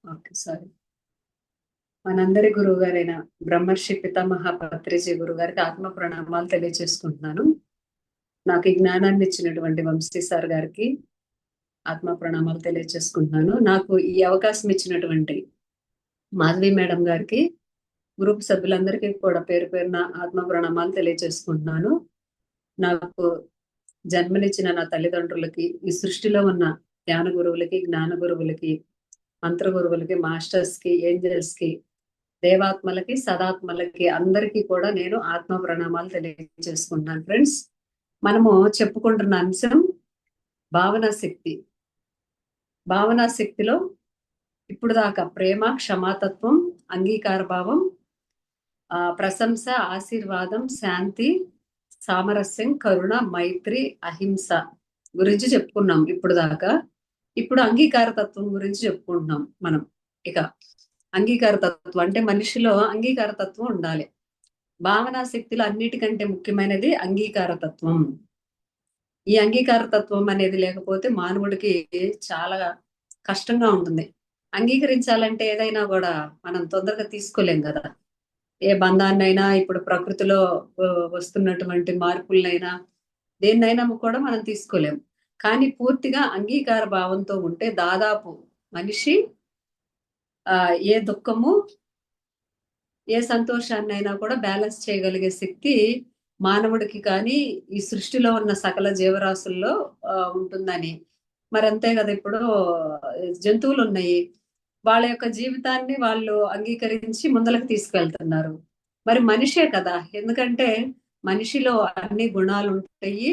Okay, sorry. మనందరి గురువు గారైన బ్రహ్మర్షి పితామహ పత్రిజీ గురువు గారికి ఆత్మ ప్రణామాలు తెలియజేసుకుంటున్నాను. నాకు ఈ జ్ఞానాన్ని ఇచ్చినటువంటి వంశీ సార్ గారికి ఆత్మ ప్రణామాలు తెలియజేసుకుంటున్నాను. నాకు ఈ అవకాశం ఇచ్చినటువంటి మాధవి మేడం గారికి, గ్రూప్ సభ్యులందరికీ కూడా పేరు పేరున ఆత్మ ప్రణామాలు తెలియజేసుకుంటున్నాను. నాకు జన్మనిచ్చిన నా తల్లిదండ్రులకి, ఈ సృష్టిలో ఉన్న ధ్యాన గురువులకి, జ్ఞాన గురువులకి, మంత్ర గురువులకి, మాస్టర్స్ కి, ఏంజల్స్ కి, దేవాత్మలకి, సదాత్మలకి అందరికీ కూడా నేను ఆత్మ ప్రణామాలు తెలియజేసుకుంటున్నాను. ఫ్రెండ్స్, మనము చెప్పుకుంటున్న అంశం భావనా శక్తి. భావనా శక్తిలో ఇప్పుడు దాకా ప్రేమ, క్షమాతత్వం, అంగీకార భావం, ప్రశంస, ఆశీర్వాదం, శాంతి, సామరస్యం, కరుణ, మైత్రి, అహింస గురించి చెప్పుకున్నాం ఇప్పుడు దాకా. ఇప్పుడు అంగీకార తత్వం గురించి చెప్పుకుంటున్నాం మనం. ఇక అంగీకార తత్వం అంటే మనిషిలో అంగీకార తత్వం ఉండాలి. భావనా శక్తిలో అన్నిటికంటే ముఖ్యమైనది అంగీకార తత్వం. ఈ అంగీకార తత్వం అనేది లేకపోతే మానవుడికి చాలా కష్టంగా ఉంటుంది. అంగీకరించాలంటే ఏదైనా కూడా మనం తొందరగా తీసుకోలేం కదా. ఏ బంధాన్నైనా, ఇప్పుడు ప్రకృతిలో వస్తున్నటువంటి మార్పులనైనా, దేన్నైనా కూడా మనం తీసుకోలేం. కానీ పూర్తిగా అంగీకార భావంతో ఉంటే దాదాపు మనిషి ఏ దుఃఖము, ఏ సంతోషాన్నైనా కూడా బ్యాలెన్స్ చేయగలిగే శక్తి మానవుడికి కానీ ఈ సృష్టిలో ఉన్న సకల జీవరాశుల్లో ఉంటుందని. మరి అంతే కదా. ఇప్పుడు జంతువులు ఉన్నాయి, వాళ్ళ యొక్క జీవితాన్ని వాళ్ళు అంగీకరించి ముందలకు తీసుకెళ్తున్నారు. మరి మనిషే కదా, ఎందుకంటే మనిషిలో అన్ని గుణాలు ఉంటాయి.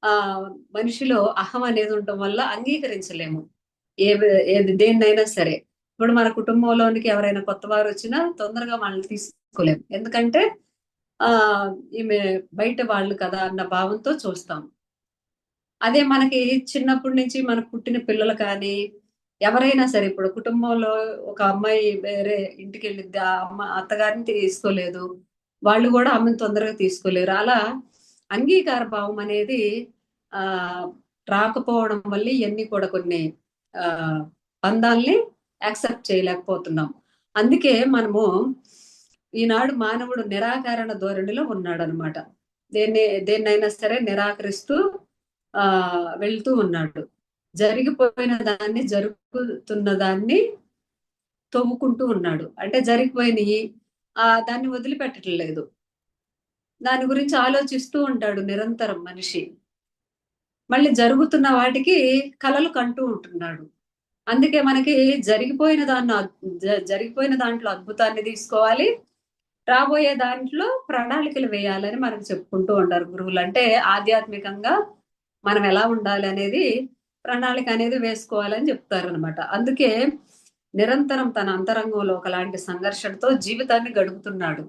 ఆ మనిషిలో అహం అనేది ఉండటం వల్ల అంగీకరించలేము ఏ ఏది దేన్నైనా సరే. ఇప్పుడు మన కుటుంబంలోనికి ఎవరైనా కొత్త వారు వచ్చినా తొందరగా వాళ్ళని తీసుకోలేం, ఎందుకంటే ఆ ఈమె బయట వాళ్ళు కదా అన్న భావంతో చూస్తాం. అదే మనకి చిన్నప్పటి నుంచి మనకు పుట్టిన పిల్లలు కానీ ఎవరైనా సరే, ఇప్పుడు కుటుంబంలో ఒక అమ్మాయి వేరే ఇంటికి వెళ్ళిద్ది, ఆ అమ్మ అత్తగారిని తీసుకోలేదు, వాళ్ళు కూడా అమ్మని తొందరగా తీసుకోలేరు. అలా అంగీకార భావం అనేది ఆ రాకపోవడం వల్ల ఇవన్నీ కూడా కొన్ని ఆ బంధాల్ని యాక్సెప్ట్ చేయలేకపోతున్నాం. అందుకే మనము ఈనాడు మానవుడు నిరాకరణ ధోరణిలో ఉన్నాడు అనమాట. దేన్నైనా సరే నిరాకరిస్తూ వెళ్తూ ఉన్నాడు. జరిగిపోయిన దాన్ని, జరుగుతున్న దాన్ని తవ్వుకుంటూ ఉన్నాడు. అంటే జరిగిపోయినవి దాన్ని వదిలిపెట్టట్లేదు, దాని గురించి ఆలోచిస్తూ ఉంటాడు నిరంతరం మనిషి. మళ్ళీ జరుగుతున్న వాటికి కలలు కంటూ ఉంటున్నాడు. అందుకే మనకి జరిగిపోయిన దాంట్లో అద్భుతాన్ని తీసుకోవాలి, రాబోయే దాంట్లో ప్రణాళికలు వేయాలని మనకు చెప్పుకుంటూ ఉంటారు గురువులు. అంటే ఆధ్యాత్మికంగా మనం ఎలా ఉండాలి అనేది ప్రణాళిక అనేది వేసుకోవాలని చెప్తారు అనమాట. అందుకే నిరంతరం తన అంతరంగంలో ఒకలాంటి సంఘర్షణతో జీవితాన్ని గడుపుతున్నాడు.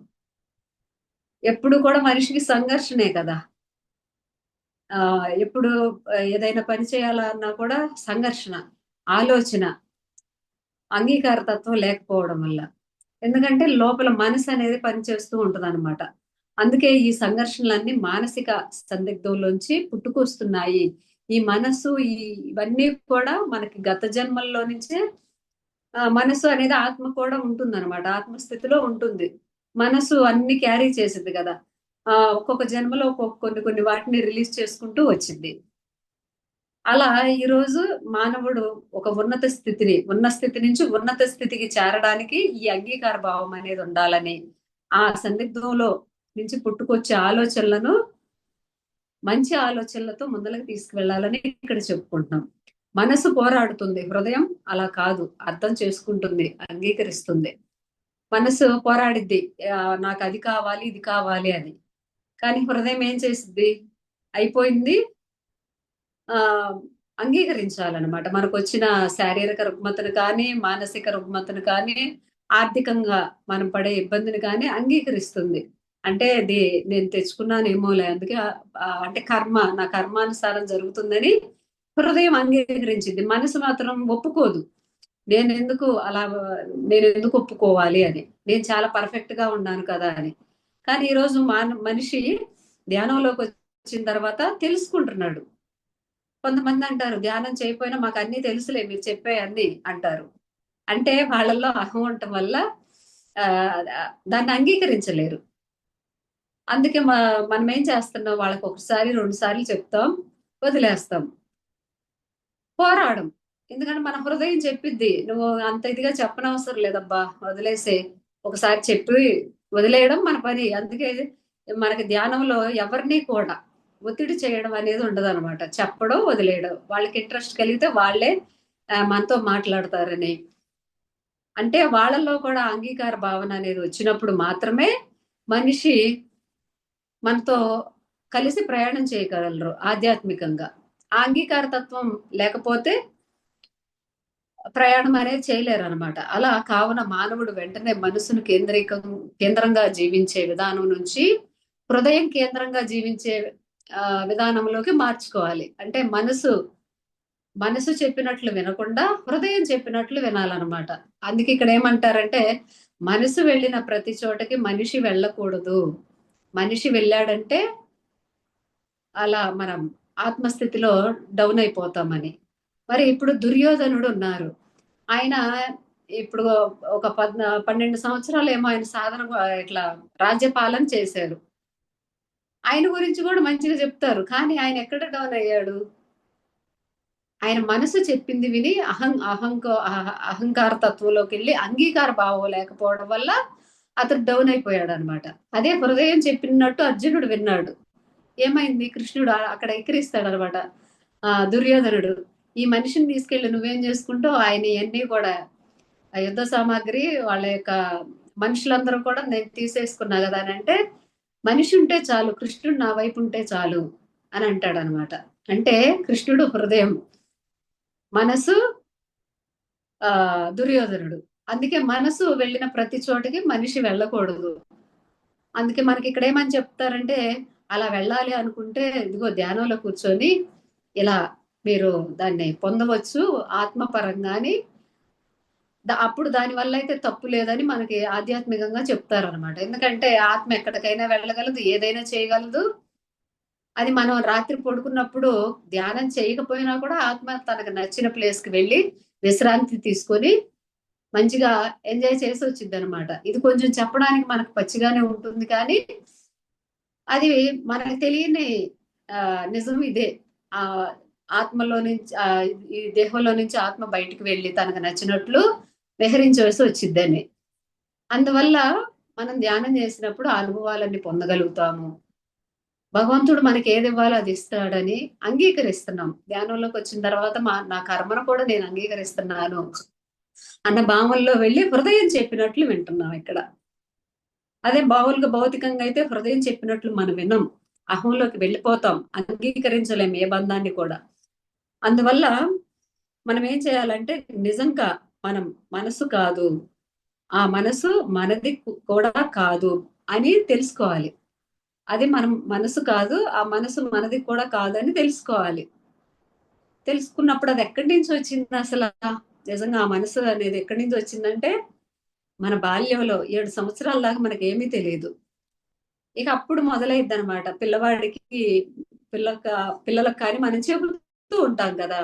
ఎప్పుడు కూడా మనిషికి సంఘర్షణే కదా. ఎప్పుడు ఏదైనా పని చేయాలన్నా కూడా సంఘర్షణ, ఆలోచన, అంగీకార తత్వం లేకపోవడం వల్ల. ఎందుకంటే లోపల మనసు అనేది పనిచేస్తూ ఉంటది అనమాట. అందుకే ఈ సంఘర్షణలన్నీ మానసిక సందిగ్ధంలోంచి పుట్టుకొస్తున్నాయి. ఈ మనసు ఇవన్నీ కూడా మనకి గత జన్మల్లో నుంచే మనసు అనేది ఆత్మ కూడా ఉంటుంది అనమాట, ఆత్మస్థితిలో ఉంటుంది. మనసు అన్ని క్యారీ చేసింది కదా. ఒక్కొక్క జన్మలో ఒక్కొక్క కొన్ని కొన్ని వాటిని రిలీజ్ చేసుకుంటూ వచ్చింది. అలా ఈరోజు మానవుడు ఒక ఉన్న స్థితి నుంచి ఉన్నత స్థితికి చేరడానికి ఈ అంగీకార భావం అనేది ఉండాలని, ఆ సందిగ్ధంలో నుంచి పుట్టుకొచ్చే ఆలోచనలను మంచి ఆలోచనలతో ముందలకు తీసుకువెళ్ళాలని ఇక్కడ చెప్పుకుంటున్నాం. మనసు పోరాడుతుంది, హృదయం అలా కాదు, అర్థం చేసుకుంటుంది, అంగీకరిస్తుంది. మనసు పోరాడిద్ది, నాకు అది కావాలి, ఇది కావాలి అని. కానీ హృదయం ఏం చేసిద్ది? అయిపోయింది, ఆ అంగీకరించాలన్నమాట. మనకు వచ్చిన శారీరక రుగ్మతను కానీ, మానసిక రుగ్మతను కానీ, ఆర్థికంగా మనం పడే ఇబ్బందిని కానీ అంగీకరిస్తుంది. అంటే అది నేను తెచ్చుకున్నానేమోలే, అందుకే అంటే నా కర్మానుసారం జరుగుతుందని హృదయం అంగీకరించింది. మనసు మాత్రం ఒప్పుకోదు. నేనెందుకు అలా నేనెందుకు ఒప్పుకోవాలి అని, నేను చాలా పర్ఫెక్ట్ గా ఉన్నాను కదా అని. కానీ ఈరోజు మనిషి ధ్యానంలోకి వచ్చిన తర్వాత తెలుసుకుంటున్నాడు, కొంతమంది అంటారు ధ్యానం చేయకపోయినా మాకు అన్ని తెలుసులే మీరు చెప్పే అన్ని అంటారు. అంటే వాళ్ళల్లో అహం ఉండటం వల్ల దాన్ని అంగీకరించలేరు. అందుకే మనం ఏం చేస్తున్నాం, వాళ్ళకి ఒకసారి రెండు సార్లు చెప్తాం, వదిలేస్తాం, పోరాడం. ఎందుకంటే మన హృదయం చెప్పిద్ది నువ్వు అంత ఇదిగా చెప్పనవసరం లేదబ్బా, వదిలేసే. ఒకసారి చెప్పి వదిలేయడం మన పని. అందుకే మనకి ధ్యానంలో ఎవరిని కూడా ఒత్తిడి చేయడం అనేది ఉండదు అనమాట. చెప్పడం, వదిలేయడం. వాళ్ళకి ఇంట్రెస్ట్ కలిగితే వాళ్ళే మనతో మాట్లాడతారని. అంటే వాళ్ళల్లో కూడా అంగీకార భావన అనేది వచ్చినప్పుడు మాత్రమే మనిషి మనతో కలిసి ప్రయాణం చేయగలరు ఆధ్యాత్మికంగా. ఆ అంగీకార తత్వం లేకపోతే ప్రయాణం అనేది చేయలేరు అనమాట. అలా కావున మానవుడు వెంటనే మనసును కేంద్రంగా జీవించే విధానం నుంచి హృదయం కేంద్రంగా జీవించే విధానంలోకి మార్చుకోవాలి. అంటే మనసు చెప్పినట్లు వినకుండా హృదయం చెప్పినట్లు వినాలన్నమాట. అందుకే ఇక్కడ ఏమంటారంటే మనసు వెళ్ళిన ప్రతి చోటకి మనిషి వెళ్ళకూడదు. మనిషి వెళ్ళాడంటే అలా మనం ఆత్మస్థితిలో డౌన్ అయిపోతామని. మరి ఇప్పుడు దుర్యోధనుడు ఉన్నారు. ఆయన ఇప్పుడు ఒక 12 సంవత్సరాలు ఏమో ఆయన సాధన ఇట్లా రాజ్యపాలన చేశారు. ఆయన గురించి కూడా మంచిగా చెప్తారు. కానీ ఆయన ఎక్కడ డౌన్ అయ్యాడు? ఆయన మనసు చెప్పింది విని అహంకార తత్వంలోకి వెళ్ళి అంగీకార భావం లేకపోవడం వల్ల అతను డౌన్ అయిపోయాడు అనమాట. అదే హృదయం చెప్పినట్టు అర్జునుడు విన్నాడు. ఏమైంది? కృష్ణుడు అక్కడ ఎక్కిరిస్తాడు అనమాట. దుర్యోధనుడు ఈ మనిషిని తీసుకెళ్లి నువ్వేం చేసుకుంటావు, ఆయన ఇవన్నీ కూడా యుద్ధ సామాగ్రి వాళ్ళ యొక్క మనుషులందరూ కూడా నేను తీసేసుకున్నా కదా అని అంటే, మనిషి ఉంటే చాలు, కృష్ణుడు నా వైపు ఉంటే చాలు అని అంటాడు అనమాట. అంటే కృష్ణుడు హృదయం, మనసు దుర్యోధనుడు. అందుకే మనసు వెళ్ళిన ప్రతి చోటికి మనిషి వెళ్ళకూడదు. అందుకే మనకి ఇక్కడ ఏమని చెప్తారంటే, అలా వెళ్ళాలి అనుకుంటే ఇదిగో ధ్యానంలో కూర్చొని ఇలా మీరు దాన్ని పొందవచ్చు ఆత్మపరంగాని. అప్పుడు దాని వల్ల అయితే తప్పు లేదని మనకి ఆధ్యాత్మికంగా చెప్తారనమాట. ఎందుకంటే ఆత్మ ఎక్కడికైనా వెళ్ళగలదు, ఏదైనా చేయగలదు. అది మనం రాత్రి పడుకున్నప్పుడు ధ్యానం చేయకపోయినా కూడా ఆత్మ తనకు నచ్చిన ప్లేస్ కి వెళ్ళి విశ్రాంతి తీసుకొని మంచిగా ఎంజాయ్ చేసి వచ్చింది అనమాట. ఇది కొంచెం చెప్పడానికి మనకు పచ్చిగానే ఉంటుంది, కానీ అది మనకు తెలియని నిజం ఇదే. ఆ ఆత్మలో నుంచి ఈ దేహంలో నుంచి ఆత్మ బయటికి వెళ్ళి తనకు నచ్చినట్లు విహరించవలసి వచ్చిద్దని. అందువల్ల మనం ధ్యానం చేసినప్పుడు ఆ అనుభవాలన్నీ పొందగలుగుతాము. భగవంతుడు మనకి ఏది ఇవ్వాలో అది ఇస్తాడని అంగీకరిస్తున్నాం. ధ్యానంలోకి వచ్చిన తర్వాత నా కర్మను కూడా నేను అంగీకరిస్తున్నాను అన్న భావంలో వెళ్ళి హృదయం చెప్పినట్లు వింటున్నాం ఇక్కడ. అదే మామూలుగా భౌతికంగా అయితే హృదయం చెప్పినట్లు మనం వినం, అహంలోకి వెళ్ళిపోతాం, అంగీకరించలేం ఏ బంధాన్ని కూడా. అందువల్ల మనం ఏం చేయాలంటే నిజంగా మనం మనసు కాదు, ఆ మనసు మనది కూడా కాదు అని తెలుసుకోవాలి. అది మనం మనసు కాదు, ఆ మనసు మనది కూడా కాదు అని తెలుసుకోవాలి. తెలుసుకున్నప్పుడు అది ఎక్కడి నుంచి వచ్చింది అసలు? నిజంగా ఆ మనసు అనేది ఎక్కడి నుంచి వచ్చిందంటే మన బాల్యంలో 7 సంవత్సరాల దాకా మనకి ఏమీ తెలియదు. ఇక అప్పుడు మొదలైద్ది అనమాట. పిల్లలకు కానీ మనం చెబుతూ ఉంటాం కదా,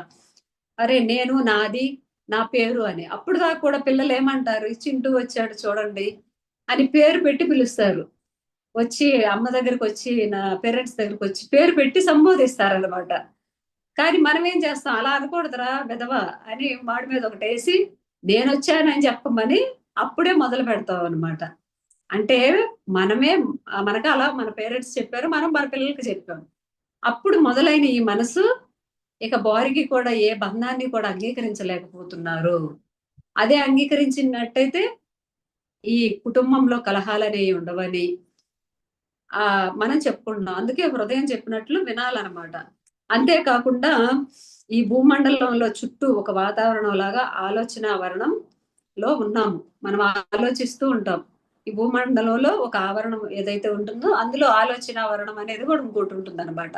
అరే నేను, నాది, నా పేరు అని. అప్పుడు దాకా కూడా పిల్లలు ఏమంటారు, చింటూ వచ్చాడు చూడండి అని పేరు పెట్టి పిలుస్తారు. వచ్చి అమ్మ దగ్గరికి వచ్చి, నా పేరెంట్స్ దగ్గరికి వచ్చి పేరు పెట్టి సంబోధిస్తారనమాట. కానీ మనం ఏం చేస్తాం, అలా అనకూడదురా విధవ అని వాడి మీద ఒకటి వేసి నేను వచ్చానని చెప్పమని అప్పుడే మొదలు పెడతాం అనమాట. అంటే మనకు అలా మన పేరెంట్స్ చెప్పారు, మనం మన పిల్లలకి చెప్పాం. అప్పుడు మొదలైన ఈ మనసు ఇక బారికి కూడా ఏ బంధాన్ని కూడా అంగీకరించలేకపోతున్నారు. అదే అంగీకరించినట్టయితే ఈ కుటుంబంలో కలహాలనేవి ఉండవని మనం చెప్పుకుంటున్నాం. అందుకే హృదయం చెప్పినట్లు వినాలన్నమాట. అంతేకాకుండా ఈ భూమండలంలో చుట్టూ ఒక వాతావరణం లాగా ఆలోచన వరణంలో ఉన్నాము. మనం ఆలోచిస్తూ ఉంటాం. ఈ భూమండలంలో ఒక ఆవరణం ఏదైతే ఉంటుందో అందులో ఆలోచన వరణం అనేది కూడా ఇంకోటి ఉంటుంది అనమాట.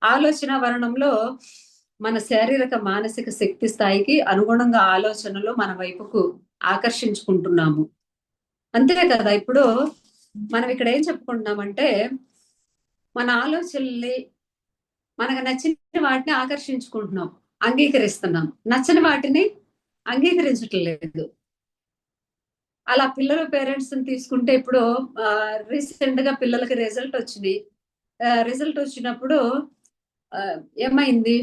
ఆలోచన వరణంలో మన శారీరక మానసిక శక్తి స్థాయికి అనుగుణంగా ఆలోచనలు మన వైపుకు ఆకర్షించుకుంటున్నాము. అంతే కదా. ఇప్పుడు మనం ఇక్కడ ఏం చెప్పుకుంటున్నామంటే మన ఆలోచనల్ని మనకు నచ్చిన వాటిని ఆకర్షించుకుంటున్నాం, అంగీకరిస్తున్నాం. నచ్చని వాటిని అంగీకరించట్లేదు. అలా పిల్లలు పేరెంట్స్ తీసుకుంటే ఇప్పుడు రీసెంట్ గా పిల్లలకి రిజల్ట్ వచ్చింది. రిజల్ట్ వచ్చినప్పుడు ఆ, ఏమైంది,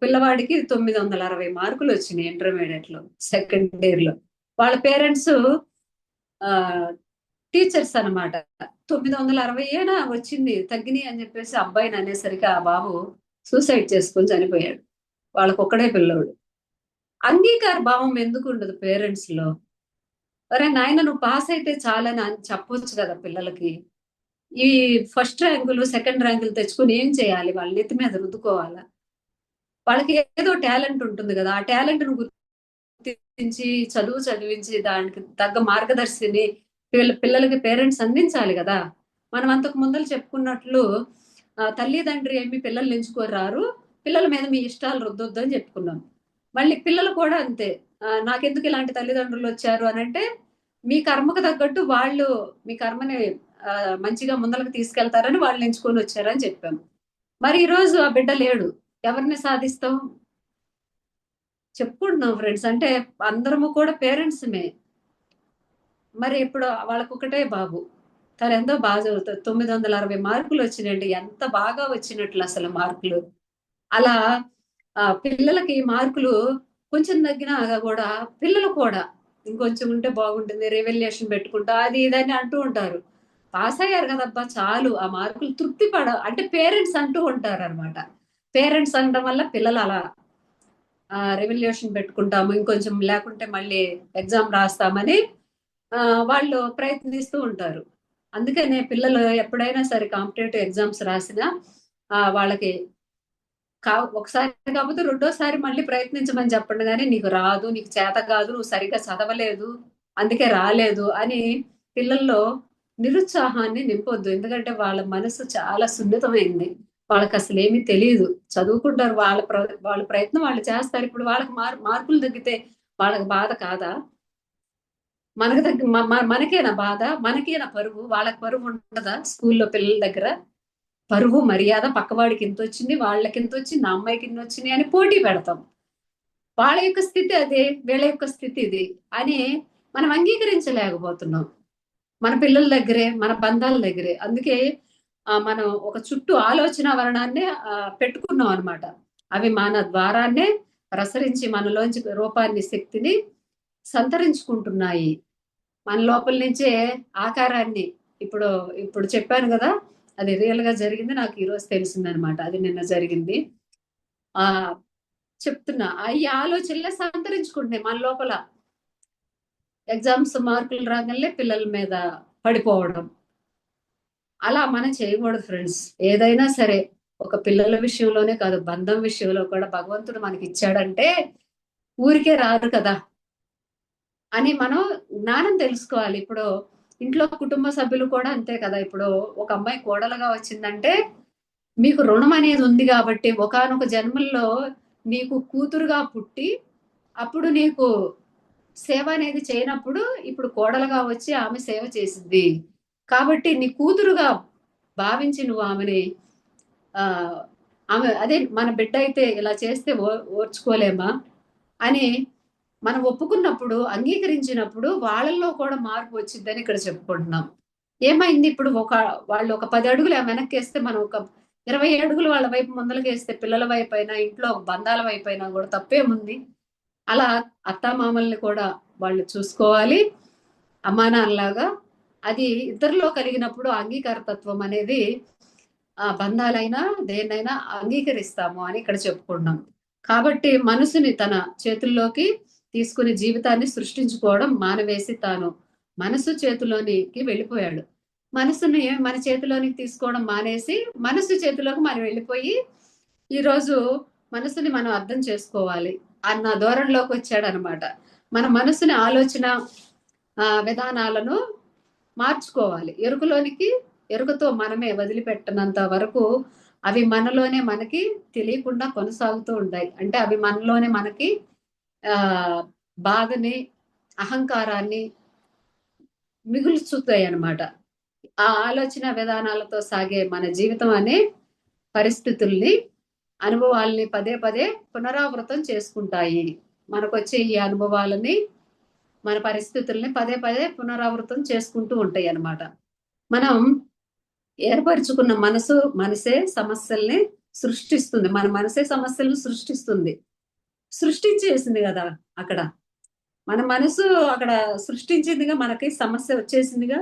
పిల్లవాడికి 960 మార్కులు వచ్చినాయి ఇంటర్మీడియట్ లో, సెకండ్ ఇయర్ లో. వాళ్ళ పేరెంట్స్ టీచర్స్ అన్నమాట. 960 ఏనా వచ్చింది, తగ్గినాయి అని చెప్పేసి అబ్బాయిని అనేసరికి ఆ బాబు సూసైడ్ చేసుకొని చనిపోయాడు. వాళ్ళకు ఒక్కడే పిల్లోడు. అంగీకార భావం ఎందుకు ఉండదు పేరెంట్స్ లో? అరే నాయన, నువ్వు పాస్ అయితే చాలని అని చెప్పొచ్చు కదా పిల్లలకి. ఈ ఫస్ట్ ర్యాంకులు సెకండ్ ర్యాంకులు తెచ్చుకొని ఏం చేయాలి? వాళ్ళ నెత్తి మీద రుద్దుకోవాలా? వాళ్ళకి ఏదో టాలెంట్ ఉంటుంది కదా, ఆ టాలెంట్ ను గుర్తించి చదివించి దానికి తగ్గ మార్గదర్శిని పిల్లలకి పేరెంట్స్ అందించాలి కదా. మనం అంతకు ముందర చెప్పుకున్నట్లు తల్లిదండ్రి ఏమి పిల్లల్ని ఎంచుకొని రారు, పిల్లల మీద మీ ఇష్టాలు రుద్దొద్దు అని చెప్పుకున్నాం. మళ్ళీ పిల్లలు కూడా అంతే. నాకెందుకు ఇలాంటి తల్లిదండ్రులు వచ్చారు అని అంటే, మీ కర్మకు తగ్గట్టు వాళ్ళు మీ కర్మని ఆ, మంచిగా ముందరకు తీసుకెళ్తారని వాళ్ళు ఎంచుకొని వచ్చారని చెప్పాం. మరి ఈ రోజు ఆ బిడ్డ లేడు, ఎవరిని సాధిస్తాం? చెప్పుకుంటున్నాం ఫ్రెండ్స్, అంటే అందరము కూడా పేరెంట్స్మే. మరి ఇప్పుడు వాళ్ళకు ఒకటే బాబు, తను ఎంతో బాగా చదువుతుంది. 960 మార్కులు వచ్చినాయండి, ఎంత బాగా వచ్చినట్లు అసలు మార్కులు. అలా పిల్లలకి మార్కులు కొంచెం తగ్గినా కూడా పిల్లలు కూడా ఇంకొంచెం ఉంటే బాగుంటుంది, రెవల్యూషన్ పెట్టుకుంటా అది ఇదని అంటూ ఉంటారు. పాస్ అయ్యారు కదబ్బా చాలు, ఆ మార్కులు తృప్తి అంటే పేరెంట్స్ అంటూ ఉంటారు అనమాట. పేరెంట్స్ అనడం వల్ల పిల్లలు అలా రెవల్యూషన్ పెట్టుకుంటాము, ఇంకొంచెం లేకుంటే మళ్ళీ ఎగ్జామ్ రాస్తామని వాళ్ళు ప్రయత్నిస్తూ ఉంటారు. అందుకనే పిల్లలు ఎప్పుడైనా సరే కాంపిటేటివ్ ఎగ్జామ్స్ రాసినా వాళ్ళకి ఒకసారి కాకపోతే రెండోసారి మళ్ళీ ప్రయత్నించమని చెప్పండి, కానీ నీకు రాదు, నీకు చేత కాదు, నువ్వు సరిగ్గా చదవలేదు, అందుకే రాలేదు అని పిల్లల్లో నిరుత్సాహాన్ని నింపొద్దు. ఎందుకంటే వాళ్ళ మనసు చాలా సున్నితమైంది. వాళ్ళకి అసలు ఏమీ తెలియదు. చదువుకుంటారు, వాళ్ళ ప్రయత్నం వాళ్ళు చేస్తారు. ఇప్పుడు వాళ్ళకి మార్కులు తగ్గితే వాళ్ళకి బాధ కాదా? మనకు తగ్గి మనకేనా బాధ? మనకేనా పరువు? వాళ్ళకి పరువు ఉండదా? స్కూల్లో పిల్లల దగ్గర పరువు మర్యాద, పక్కవాడికి ఇంత వచ్చింది, వాళ్ళకి ఇంత వచ్చింది, నా అమ్మాయికి ఇన్ని వచ్చినాయి అని పోటీ పెడతాం. వాళ్ళ యొక్క స్థితి అదే, వీళ్ళ యొక్క స్థితి ఇది అని మనం అంగీకరించలేకపోతున్నాం. మన పిల్లల దగ్గరే, మన బంధాల దగ్గరే. అందుకే మనం ఒక చుట్టూ ఆలోచన వరణాన్ని పెట్టుకున్నాం అనమాట. అవి మన ద్వారానే ప్రసరించి మనలోంచి రూపాన్ని, శక్తిని సంతరించుకుంటున్నాయి. మన లోపల నుంచే ఆకారాన్ని. ఇప్పుడు ఇప్పుడు చెప్పాను కదా, అది రియల్ గా జరిగింది, నాకు ఈరోజు తెలిసింది అనమాట. అది నిన్న జరిగింది. ఆ చెప్తున్నా, ఈ ఆలోచనలే సంతరించుకుంటున్నాయి మన లోపల. ఎగ్జామ్స్ మార్కులు రాగానే పిల్లల మీద పడిపోవడం, అలా మనం చేయకూడదు ఫ్రెండ్స్. ఏదైనా సరే, ఒక పిల్లల విషయంలోనే కాదు, బంధం విషయంలో కూడా భగవంతుడు మనకి ఇచ్చాడంటే ఊరికే రాదు కదా అని మనం జ్ఞానం తెలుసుకోవాలి. ఇప్పుడు ఇంట్లో కుటుంబ సభ్యులు కూడా అంతే కదా. ఇప్పుడు ఒక అమ్మాయి కోడలుగా వచ్చిందంటే మీకు రుణం అనేది ఉంది కాబట్టి, ఒకానొక జన్మల్లో నీకు కూతురుగా పుట్టి అప్పుడు నీకు సేవ అనేది చేయనప్పుడు ఇప్పుడు కోడలుగా వచ్చి ఆమె సేవ చేసింది కాబట్టి నీ కూతురుగా భావించి నువ్వు ఆమెని ఆ ఆమె అదే మన బిడ్డ అయితే ఇలా చేస్తే ఓర్చుకోలేమా అని మనం ఒప్పుకున్నప్పుడు, అంగీకరించినప్పుడు వాళ్ళల్లో కూడా మార్పు వచ్చిందని ఇక్కడ చెప్పుకుంటున్నాం. ఏమైంది ఇప్పుడు, వాళ్ళు ఒక 10 అడుగులు వెనక్కి వేస్తే మనం ఒక 20 అడుగులు వాళ్ళ వైపు ముందలకి వేస్తే, పిల్లల వైపు అయినా ఇంట్లో బంధాల వైపు అయినా కూడా తప్పేముంది? అలా అత్తామామల్ని కూడా వాళ్ళు చూసుకోవాలి అమ్మానాన్నలాగా. అది ఇద్దరిలో కలిగినప్పుడు అంగీకారతత్వం అనేది బంధాలైనా దేన్నైనా అంగీకరిస్తాము అని ఇక్కడ చెప్పుకుంటున్నాం. కాబట్టి మనసుని తన చేతుల్లోకి తీసుకుని జీవితాన్ని సృష్టించుకోవడం మానవేసి తాను మనసు చేతిలోనికి వెళ్ళిపోయాడు. మనసుని మన చేతిలోనికి తీసుకోవడం మానేసి మనసు చేతిలోకి మనం వెళ్ళిపోయి ఈరోజు మనసుని మనం అర్థం చేసుకోవాలి అన్న ధోరణిలోకి వచ్చాడు అనమాట. మన మనసుని ఆలోచన విధానాలను మార్చుకోవాలి. ఎరుకతో మనమే వదిలిపెట్టనంత వరకు అవి మనలోనే మనకి తెలియకుండా కొనసాగుతూ ఉంటాయి. అంటే అవి మనలోనే మనకి ఆ బాధని, అహంకారాన్ని మిగుల్చుతాయి అన్నమాట. ఆ ఆలోచన విధానాలతో సాగే మన జీవితం అనే పరిస్థితుల్ని అనుభవాల్ని పదే పదే పునరావృతం చేసుకుంటాయి. మనకొచ్చే ఈ అనుభవాలని, మన పరిస్థితుల్ని పదే పదే పునరావృతం చేసుకుంటూ ఉంటాయి అన్నమాట. మనం ఏర్పరచుకున్న మనసే సమస్యల్ని సృష్టిస్తుంది. మన మనసే సమస్యలను సృష్టిస్తుంది. సృష్టించేసింది కదా అక్కడ. మన మనసు అక్కడ సృష్టించిందిగా, మనకి సమస్య వచ్చేసిందిగా.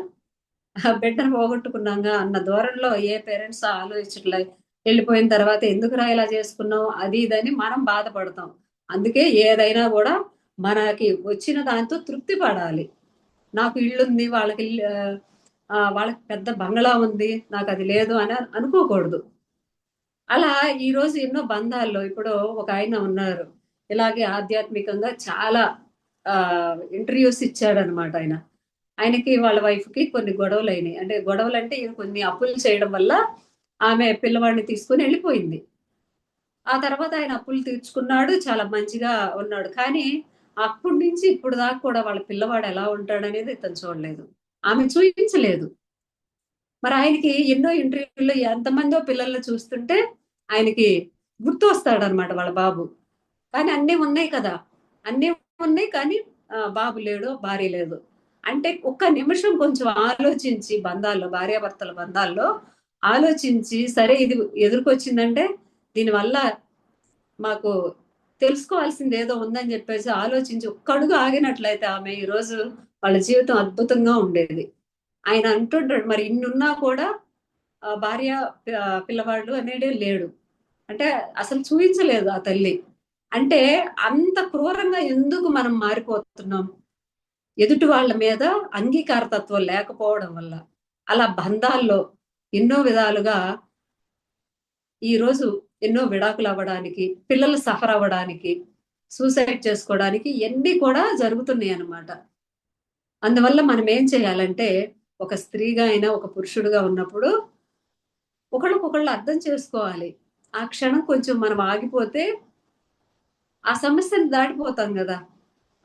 బిడ్డను పోగొట్టుకున్నాంగా అన్న ధోరణిలో ఏ పేరెంట్స్ ఆలోచించట్లే. వెళ్ళిపోయిన తర్వాత ఎందుకురా ఇలా చేసుకున్నావు అది ఇదని మనం బాధపడతాం. అందుకే ఏదైనా కూడా మనకి వచ్చిన దాంతో తృప్తి పడాలి. నాకు ఇల్లుంది, వాళ్ళకి వాళ్ళకి పెద్ద బంగళా ఉంది, నాకు అది లేదు అని అనుకోకూడదు. అలా ఈ రోజు ఎన్నో బంధాల్లో ఇప్పుడు ఒక ఆయన ఉన్నారు, ఇలాగే ఆధ్యాత్మికంగా చాలా ఇంటర్వ్యూస్ ఇచ్చాడనమాట ఆయన. ఆయనకి వాళ్ళ వైఫ్ కి కొన్ని గొడవలు అయినాయి. అంటే గొడవలు అంటే ఈయన కొన్ని అప్పులు చేయడం వల్ల ఆమె పిల్లవాడిని తీసుకుని వెళ్ళిపోయింది. ఆ తర్వాత ఆయన అప్పులు తీర్చుకున్నాడు, చాలా మంచిగా ఉన్నాడు. కానీ అప్పటి నుంచి ఇప్పుడు దాకా కూడా వాళ్ళ పిల్లవాడు ఎలా ఉంటాడనేది ఇతను చూడలేదు, ఆమె చూపించలేదు. మరి ఆయనకి ఎన్నో ఇంటర్వ్యూల్లో ఎంతమందో పిల్లల్ని చూస్తుంటే ఆయనకి గుర్తు వస్తాడనమాట వాళ్ళ బాబు. కానీ అన్నీ ఉన్నాయి కదా, అన్నీ ఉన్నాయి కానీ బాబు లేడు, భార్య లేదు. అంటే ఒక్క నిమిషం కొంచెం ఆలోచించి, బంధాల్లో, భార్యాభర్తల బంధాల్లో ఆలోచించి, సరే ఇది ఎదురుకొచ్చిందంటే దీనివల్ల మాకు తెలుసుకోవాల్సింది ఏదో ఉందని చెప్పేసి ఆలోచించి ఒక్క అడుగు ఆగినట్లయితే ఆమె ఈరోజు వాళ్ళ జీవితం అద్భుతంగా ఉండేది. ఆయన అంటుంటాడు, మరి ఇన్నున్నా కూడా భార్య పిల్లవాళ్ళు అనేదే లేడు. అంటే అసలు చూపించలేదు ఆ తల్లి. అంటే అంత క్రూరంగా ఎందుకు మనం మారిపోతున్నాం? ఎదుటి వాళ్ళ మీద అంగీకారతత్వం లేకపోవడం వల్ల. అలా బంధాల్లో ఎన్నో విధాలుగా ఈ రోజు ఎన్నో విడాకులు అవ్వడానికి, పిల్లలు సఫర్ అవ్వడానికి, సూసైడ్ చేసుకోవడానికి ఇవన్నీ కూడా జరుగుతున్నాయి అన్నమాట. అందువల్ల మనం ఏం చేయాలంటే, ఒక స్త్రీగా అయినా ఒక పురుషుడుగా ఉన్నప్పుడు ఒకళ్ళకొకళ్ళు అర్థం చేసుకోవాలి. ఆ క్షణం కొంచెం మనం ఆగిపోతే ఆ సమస్యను దాటిపోతాం కదా.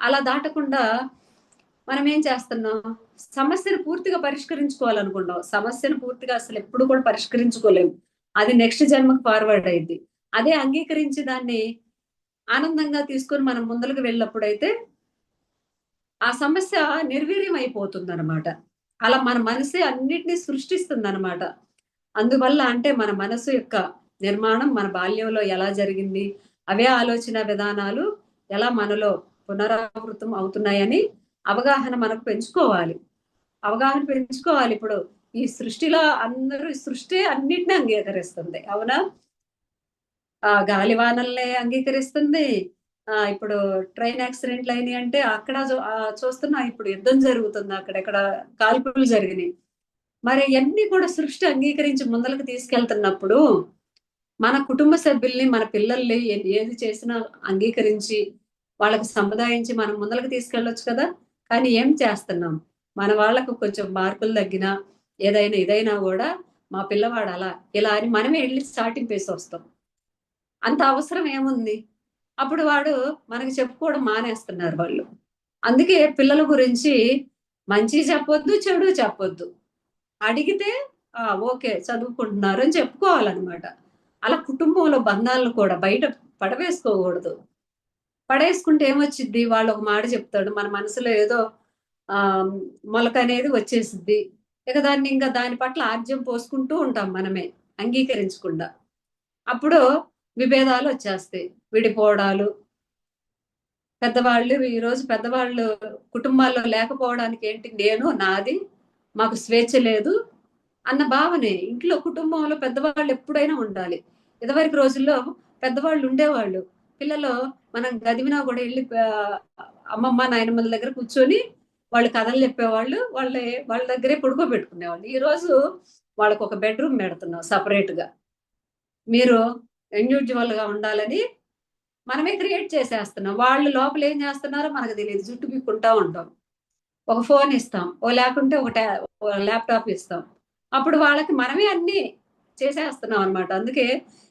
అలా దాటకుండా మనం ఏం చేస్తున్నాం, సమస్యను పూర్తిగా పరిష్కరించుకోవాలనుకుంటాం. సమస్యను పూర్తిగా అసలు ఎప్పుడు కూడా పరిష్కరించుకోలేము. అది నెక్స్ట్ జన్మకు ఫార్వర్డ్ అయింది. అదే అంగీకరించి దాన్ని ఆనందంగా తీసుకొని మనం ముందరకు వెళ్ళినప్పుడైతే ఆ సమస్య నిర్వీర్యం అయిపోతుంది అనమాట. అలా మన మనసే అన్నిటినీ సృష్టిస్తుంది అనమాట. అందువల్ల అంటే మన మనసు యొక్క నిర్మాణం మన బాల్యంలో ఎలా జరిగింది, అవే ఆలోచన విధానాలు ఎలా మనలో పునరావృతం అవుతున్నాయని అవగాహన మనకు పెంచుకోవాలి. అవగాహన పెంచుకోవాలి. ఇప్పుడు ఈ సృష్టిలో అందరూ, సృష్టి అన్నిటిని అంగీకరిస్తుంది, అవునా? గాలివానల్ని అంగీకరిస్తుంది. ఇప్పుడు ట్రైన్ యాక్సిడెంట్లు అయినాయి అంటే అక్కడ చూస్తున్నా, ఇప్పుడు యుద్ధం జరుగుతుంది, అక్కడెక్కడ కాల్పులు జరిగినాయి. మరి ఇవన్నీ కూడా సృష్టి అంగీకరించి ముందలకు తీసుకెళ్తున్నప్పుడు మన కుటుంబ సభ్యుల్ని, మన పిల్లల్ని ఏది చేసినా అంగీకరించి వాళ్ళకి సముదాయించి మనం ముందలకు తీసుకెళ్ళొచ్చు కదా. కానీ ఏం చేస్తున్నాం, మన వాళ్ళకు కొంచెం మార్కులు తగ్గినా ఏదైనా ఇదైనా కూడా మా పిల్లవాడు అలా ఇలా అని మనమే వెళ్ళి చాటింపేసి వస్తాం. అంత అవసరం ఏముంది? అప్పుడు వాడు మనకి చెప్పుకోవడం మానేస్తున్నారు వాళ్ళు. అందుకే పిల్లల గురించి మంచి చెప్పొద్దు, చెడు చెప్పొద్దు. అడిగితే ఓకే చదువుకుంటున్నారు అని చెప్పుకోవాలన్నమాట. అలా కుటుంబంలో బంధాలను కూడా బయట పడవేసుకోకూడదు. పడేసుకుంటే ఏమొచ్చిద్ది, వాళ్ళు ఒక మాట చెప్తాడు, మన మనసులో ఏదో మొలక అనేది వచ్చేసిద్ది. ఇక దాన్ని ఇంకా దాని పట్ల ఆర్జ్యం పోసుకుంటూ ఉంటాం మనమే అంగీకరించకుండా. అప్పుడు విభేదాలు వచ్చేస్తాయి, విడిపోవడాలు. పెద్దవాళ్ళు ఈరోజు పెద్దవాళ్ళు కుటుంబాల్లో లేకపోవడానికి ఏంటి, నేను నాది, మాకు స్వేచ్ఛ లేదు అన్న భావనే. ఇంట్లో కుటుంబంలో పెద్దవాళ్ళు ఎప్పుడైనా ఉండాలి. ఇదివరకు రోజుల్లో పెద్దవాళ్ళు ఉండేవాళ్ళు. పిల్లలు మనం గదివినా కూడా వెళ్ళి అమ్మమ్మ నాయనమ్మల దగ్గర కూర్చొని వాళ్ళు కథలు చెప్పేవాళ్ళు, వాళ్ళ దగ్గరే పడుకోబెట్టుకునేవాళ్ళు. ఈ రోజు వాళ్ళకు ఒక బెడ్రూమ్ పెడుతున్నాం సపరేట్ గా. మీరు ఇండివిజువల్ గా ఉండాలని మనమే క్రియేట్ చేసేస్తున్నాం. వాళ్ళు లోపల ఏం చేస్తున్నారో మనకు తెలియదు, జుట్టు పీక్కుంటా ఉంటాం. ఒక ఫోన్ ఇస్తాం, లేకుంటే ఒక ల్యాప్టాప్ ఇస్తాం. అప్పుడు వాళ్ళకి మనమే అన్ని చేసేస్తున్నాం అనమాట. అందుకే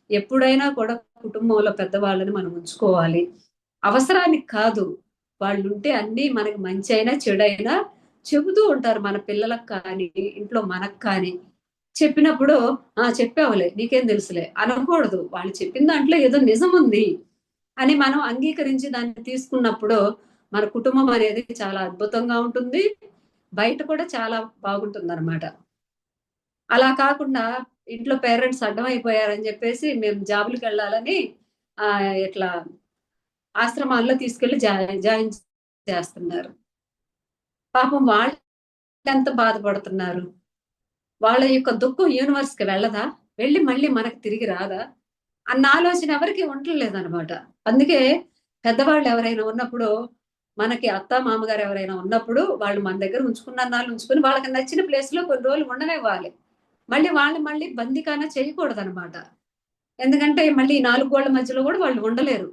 ఎప్పుడైనా కూడా కుటుంబంలో పెద్దవాళ్ళని మనం ఉంచుకోవాలి. అవసరానికి కాదు, వాళ్ళు ఉంటే అన్ని మనకి మంచి అయినా చెడైనా చెబుతూ ఉంటారు మన పిల్లలకు కానీ ఇంట్లో మనకు కానీ. చెప్పినప్పుడు చెప్పావులే నీకేం తెలుసులే అనకూడదు. వాళ్ళు చెప్పిన దాంట్లో ఏదో నిజం ఉంది అని మనం అంగీకరించి దాన్ని తీసుకున్నప్పుడు మన కుటుంబం అనేది చాలా అద్భుతంగా ఉంటుంది. బయట కూడా చాలా బాగుంటుందన్నమాట. అలా కాకుండా ఇంట్లో పేరెంట్స్ అడ్డమైపోయారని చెప్పేసి మేము జాబులకి వెళ్ళాలని ఇట్లా ఆశ్రమాల్లో తీసుకెళ్లి జాయిన్ చేస్తున్నారు. పాపం వాళ్ళు ఎంత బాధపడుతున్నారు. వాళ్ళ యొక్క దుఃఖం యూనివర్స్ కి వెళ్ళదా? వెళ్ళి మళ్ళీ మనకు తిరిగి రాదా? అన్న ఆలోచన ఎవరికి ఉండలేదన్నమాట. అందుకే పెద్దవాళ్ళు ఎవరైనా ఉన్నప్పుడు, మనకి అత్త మామగారు ఎవరైనా ఉన్నప్పుడు వాళ్ళు మన దగ్గర ఉంచుకున్నన్నాళ్ళు ఉంచుకొని వాళ్ళకి నచ్చిన ప్లేస్ లో కొన్ని రోజులు ఉండనివ్వాలి. మళ్ళీ వాళ్ళు మళ్ళీ బందీఖానా చేయకూడదన్నమాట. ఎందుకంటే మళ్ళీ ఈ 4 గోళ్ల మధ్యలో కూడా వాళ్ళు ఉండలేరు.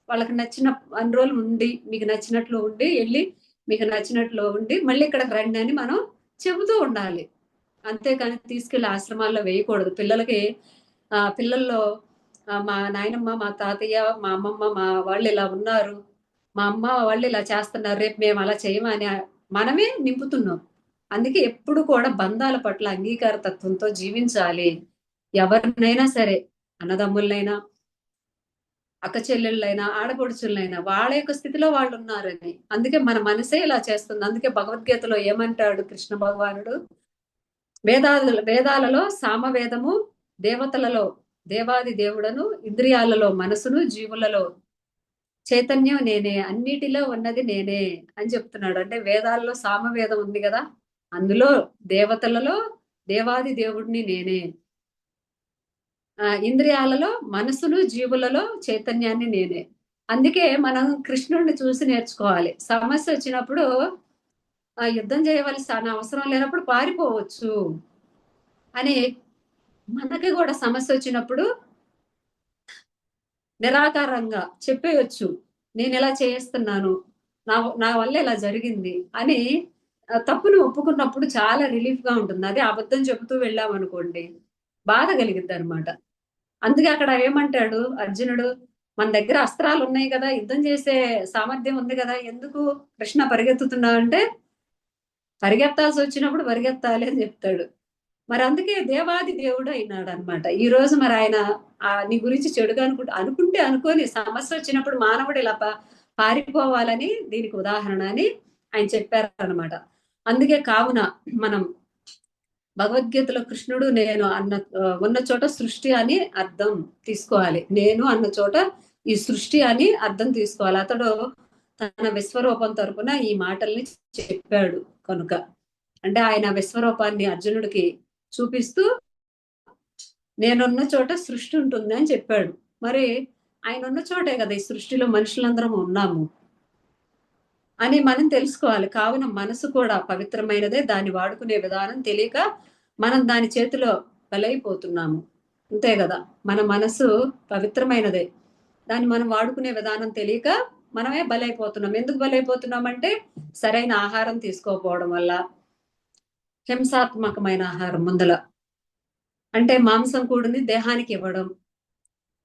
వాళ్ళకి నచ్చిన అన్ని రోజులు ఉండి, మీకు నచ్చినట్లు ఉండి, ఎళ్లి మీకు నచ్చినట్లు ఉండి, మళ్ళీ ఇక్కడికి రండి అని మనం చెబుతూ ఉండాలి. అంతేకాని తీసుకెళ్లి ఆశ్రమాల్లో వేయకూడదు. పిల్లలకి పిల్లల్లో మా నాయనమ్మ, మా తాతయ్య, మా అమ్మమ్మ, మా వాళ్ళు ఇలా ఉన్నారు. మా అమ్మ వాళ్ళు ఇలా చేస్తున్నారు. రేపు మేము అలా చేయమా అని మనమే నింపుతున్నాం. అందుకే ఎప్పుడు కూడా బంధాల పట్ల అంగీకార తత్వంతో జీవించాలి. ఎవరినైనా సరే, అన్నదమ్ములనైనా, అక్క చెల్లెళ్ళైనా, ఆడపడుచులైనా వాళ్ళ యొక్క స్థితిలో వాళ్ళు ఉన్నారని. అందుకే మన మనసే ఇలా చేస్తుంది. అందుకే భగవద్గీతలో ఏమంటాడు కృష్ణ భగవానుడు? వేదాలలో సామవేదము, దేవతలలో దేవాది దేవుడను, ఇంద్రియాలలో మనసును, జీవులలో చైతన్యం నేనే, అన్నిటిలో ఉన్నది నేనే అని చెప్తున్నాడు. అంటే వేదాల్లో సామవేదం ఉంది కదా, అందులో దేవతలలో దేవాది దేవుడిని నేనే, ఇంద్రియాలలో మనసును, జీవులలో చైతన్యాన్ని నేనే. అందుకే మనం కృష్ణుడిని చూసి నేర్చుకోవాలి. సమస్య వచ్చినప్పుడు యుద్ధం చేయవలసిన అవసరం లేనప్పుడు పారిపోవచ్చు అని, మనకి కూడా సమస్య వచ్చినప్పుడు నిరాకారంగా చెప్పేయొచ్చు. నేను ఇలా చేస్తున్నాను, నా వల్ల ఇలా జరిగింది అని తప్పును ఒప్పుకున్నప్పుడు చాలా రిలీఫ్ గా ఉంటుంది. అదే అబద్ధం చెబుతూ వెళ్ళామనుకోండి బాధ కలిగిద్ది అనమాట. అందుకే అక్కడ ఏమంటాడు అర్జునుడు, మన దగ్గర అస్త్రాలు ఉన్నాయి కదా, యుద్ధం చేసే సామర్థ్యం ఉంది కదా, ఎందుకు కృష్ణ పరిగెత్తుతున్నావు అంటే, పరిగెత్తాల్సి వచ్చినప్పుడు పరిగెత్తాలి అని చెప్తాడు. మరి అందుకే దేవాది దేవుడు అయినాడు అనమాట. ఈ రోజు మరి ఆయన నీ గురించి చెడుగా అనుకుంటే అనుకోని సమస్య వచ్చినప్పుడు మానవుడు ఇలా పారిపోవాలని దీనికి ఉదాహరణ అని ఆయన చెప్పారు అనమాట. అందుకే కావున మనం భగవద్గీతలో కృష్ణుడు నేను అన్న ఉన్న చోట సృష్టి అని అర్థం తీసుకోవాలి. నేను అన్న చోట ఈ సృష్టి అని అర్థం తీసుకోవాలి. అతడు తన విశ్వరూపం తరపున ఈ మాటల్ని చెప్పాడు కనుక. అంటే ఆయన విశ్వరూపాన్ని అర్జునుడికి చూపిస్తూ నేనున్న చోట సృష్టి ఉంటుంది అని చెప్పాడు. మరి ఆయన ఉన్న చోటే కదా ఈ సృష్టిలో మనుషులందరం ఉన్నాము అని మనం తెలుసుకోవాలి. కావున మనసు కూడా పవిత్రమైనదే, దాన్ని వాడుకునే విధానం తెలియక మనం దాని చేతిలో బలైపోతున్నాము. అంతే కదా, మన మనసు పవిత్రమైనదే, దాన్ని మనం వాడుకునే విధానం తెలియక మనమే బలైపోతున్నాం. ఎందుకు బలైపోతున్నామంటే సరైన ఆహారం తీసుకోకపోవడం వల్ల, హింసాత్మకమైన ఆహారం ముందల, అంటే మాంసం కూడిని దేహానికి ఇవ్వడం,